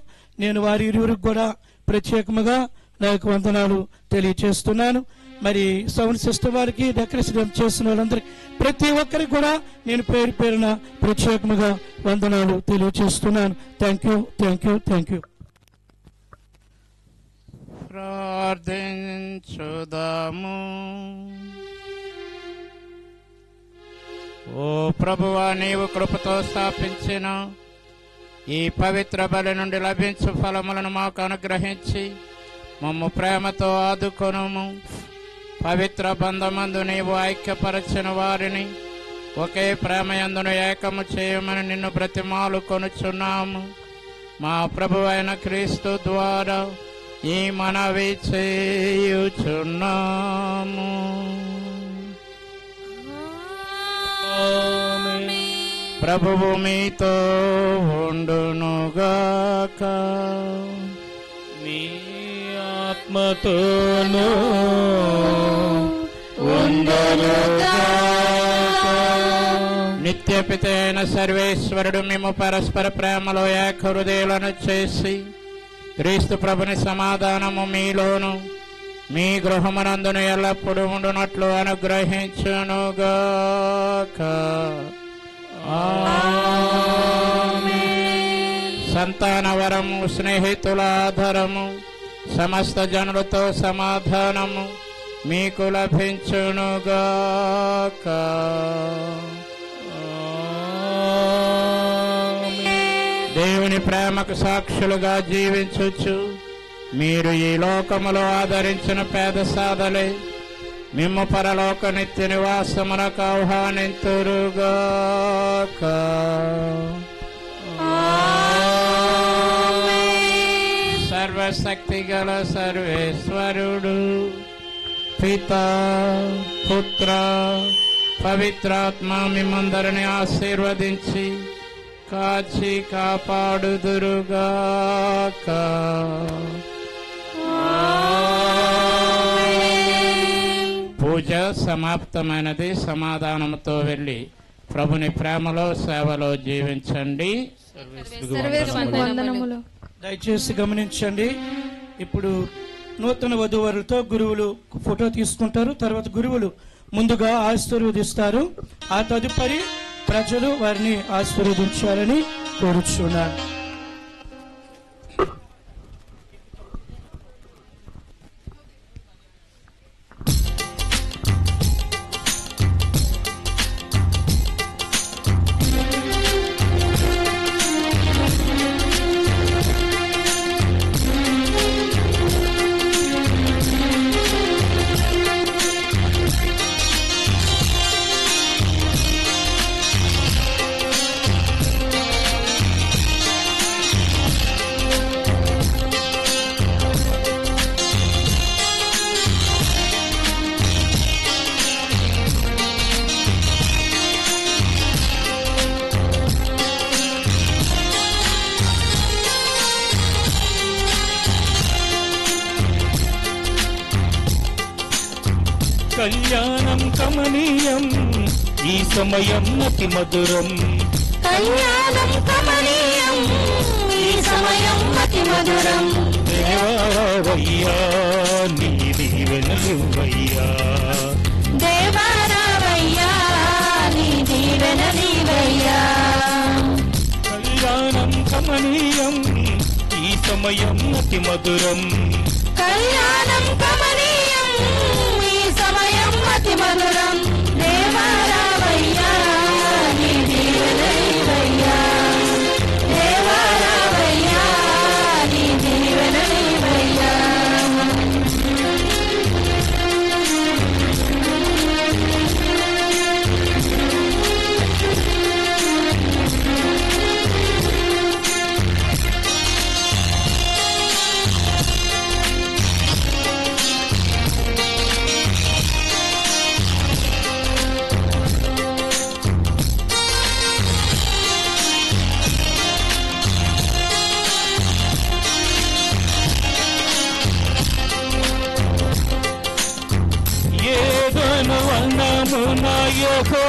నేను వారి ఇరువురికి కూడా ప్రత్యేకంగా నా యొక్క వందనాలు తెలియచేస్తున్నాను. మరి సౌండ్ సిస్టమ్ వారికి, డెకరేషన్ చేసిన వాళ్ళందరికీ, ప్రతి ఒక్కరికి కూడా నేను పేరు పేరున ప్రత్యేకంగా వందనాలు తెలియచేస్తున్నాను. Thank you, thank you, thank you. ప్రార్థించుదాము. ఓ ప్రభువా, నీవు కృపతో స్థాపించిన ఈ పవిత్ర బలి నుండి లభించు ఫలములను మాకు అనుగ్రహించి మమ్ము ప్రేమతో ఆదుకొనుము. పవిత్ర బంధమందు నీవు ఐక్యపరచిన వారిని ఒకే ప్రేమయందును ఏకము చేయమని నిన్ను బ్రతిమాలు కొనుచున్నాము. మా ప్రభువైన క్రీస్తు ద్వారా ఈ మనవి చేయుచున్నాము. ప్రభువు మీతో ఉండునుగాక. మీ ఆత్మతోనూ నిత్య పిత అయిన సర్వేశ్వరుడు మేము పరస్పర ప్రేమలో ఏక హృదయాలను చేసి క్రీస్తు ప్రభుని సమాధానము మీలోను మీ గృహమునందును ఎల్లప్పుడూ ఉండునట్లు అనుగ్రహించునుగాక. సంతానవరము, స్నేహితుల ఆధారము, సమస్త జనులతో సమాధానము మీకు లభించునుగాక. దేవుని ప్రేమకు సాక్షులుగా జీవించుచు మీరు ఈ లోకములో ఆదరించిన పేద సాధలే మిమ్ము పరలోక నిత్య నివాసమునకు ఆహ్వానింతురుగాక. సర్వశక్తి గల సర్వేశ్వరుడు పితా, పుత్ర, పవిత్రాత్మ మిమ్మందరిని ఆశీర్వదించి కాచి కాపాడుదురుగాక. పూజ సమాప్తమైనది. సమాధానంతో వెళ్ళి ప్రభుని ప్రేమలో సేవలో జీవించండి. దయచేసి గమనించండి. ఇప్పుడు నూతన వధూవరులతో గురువులు ఫోటో తీసుకుంటారు. తర్వాత గురువులు ముందుగా ఆశీర్వదిస్తారు. ఆ తదుపరి ప్రజలు వారిని ఆశీర్వదించాలని కోరుచున్నాను. కళ్యాణం కమనీయం, ఈ సమయం అతి మధురం. కళ్యాణం కమనీయం, ఈ సమయం అతి మధురం. దేవారవయ్యా నీ దీవెనలివ్వయ్యా, దేవారవయ్యా నీ దీవెనలివ్వయ్యా. కళ్యాణం కమనీయం, ఈ సమయం అతి మధురం. కళ్యాణం కమనీయం, ఈ సమయం అతి మధురం. దేవారవయ్యా నీ దీవెనలివ్వయ్యా, దేవారవయ్యా నీ దీవెనలివ్వయ్యా. యెహోవా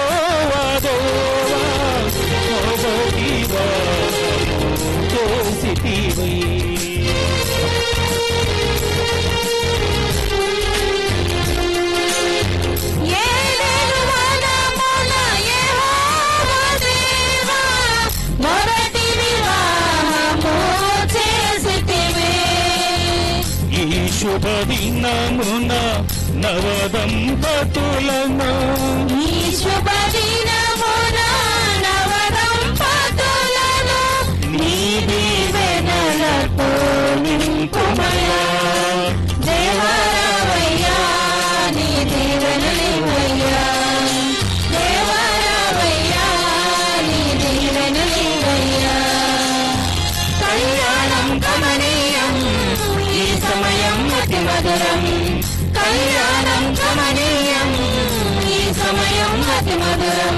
దేవా మొదటి వారము చేసితివి. శుభదినమున నవదంపతులను ఈ శుభదినమున నవదంపతులను నీ దీవెనలతో నింపుమయ్యా. దేవరావయ్యా నీ దీవెనలివయ్యా. దేవరావయ్యా నీ దీవెనలివయ్యా. కళ్యాణం కమనీయం ఈ సమయం అతి మధురం. కళ్యాణం కమనీయం ఈ సమయం అతి మధురం.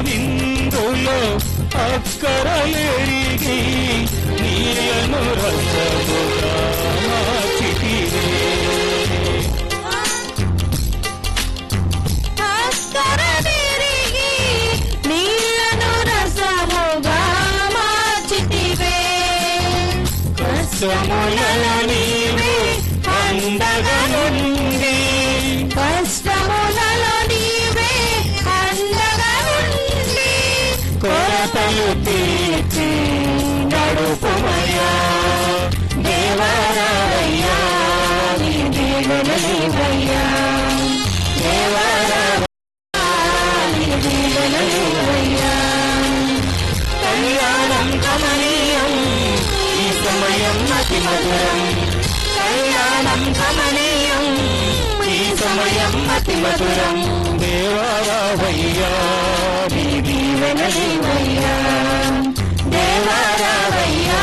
విందులో అక్కరలెరిగి నీలను రసముగా మార్చితివే. అక్కరలెరిగి నీలను రసముగా మార్చితివే. కష్టములలో నీవే అండగా నుండి కష్టములలో నీవే అండగా నుండి కొరతలు తీర్చి నడుపుమయ్యా. దేవరావయ్యా నీ దీవెనలివయ్యా. దేవరావయ్యా నీ దీవెనలివయ్యా. కళ్యాణం కమనీయం ఈ సమయం అతి మధురం. కళ్యాణం కమనీయం ఈ సమయం అతి మధురం. దేవరావయ్యా నీ దీవెనలివయ్యా. దేవరావయ్యా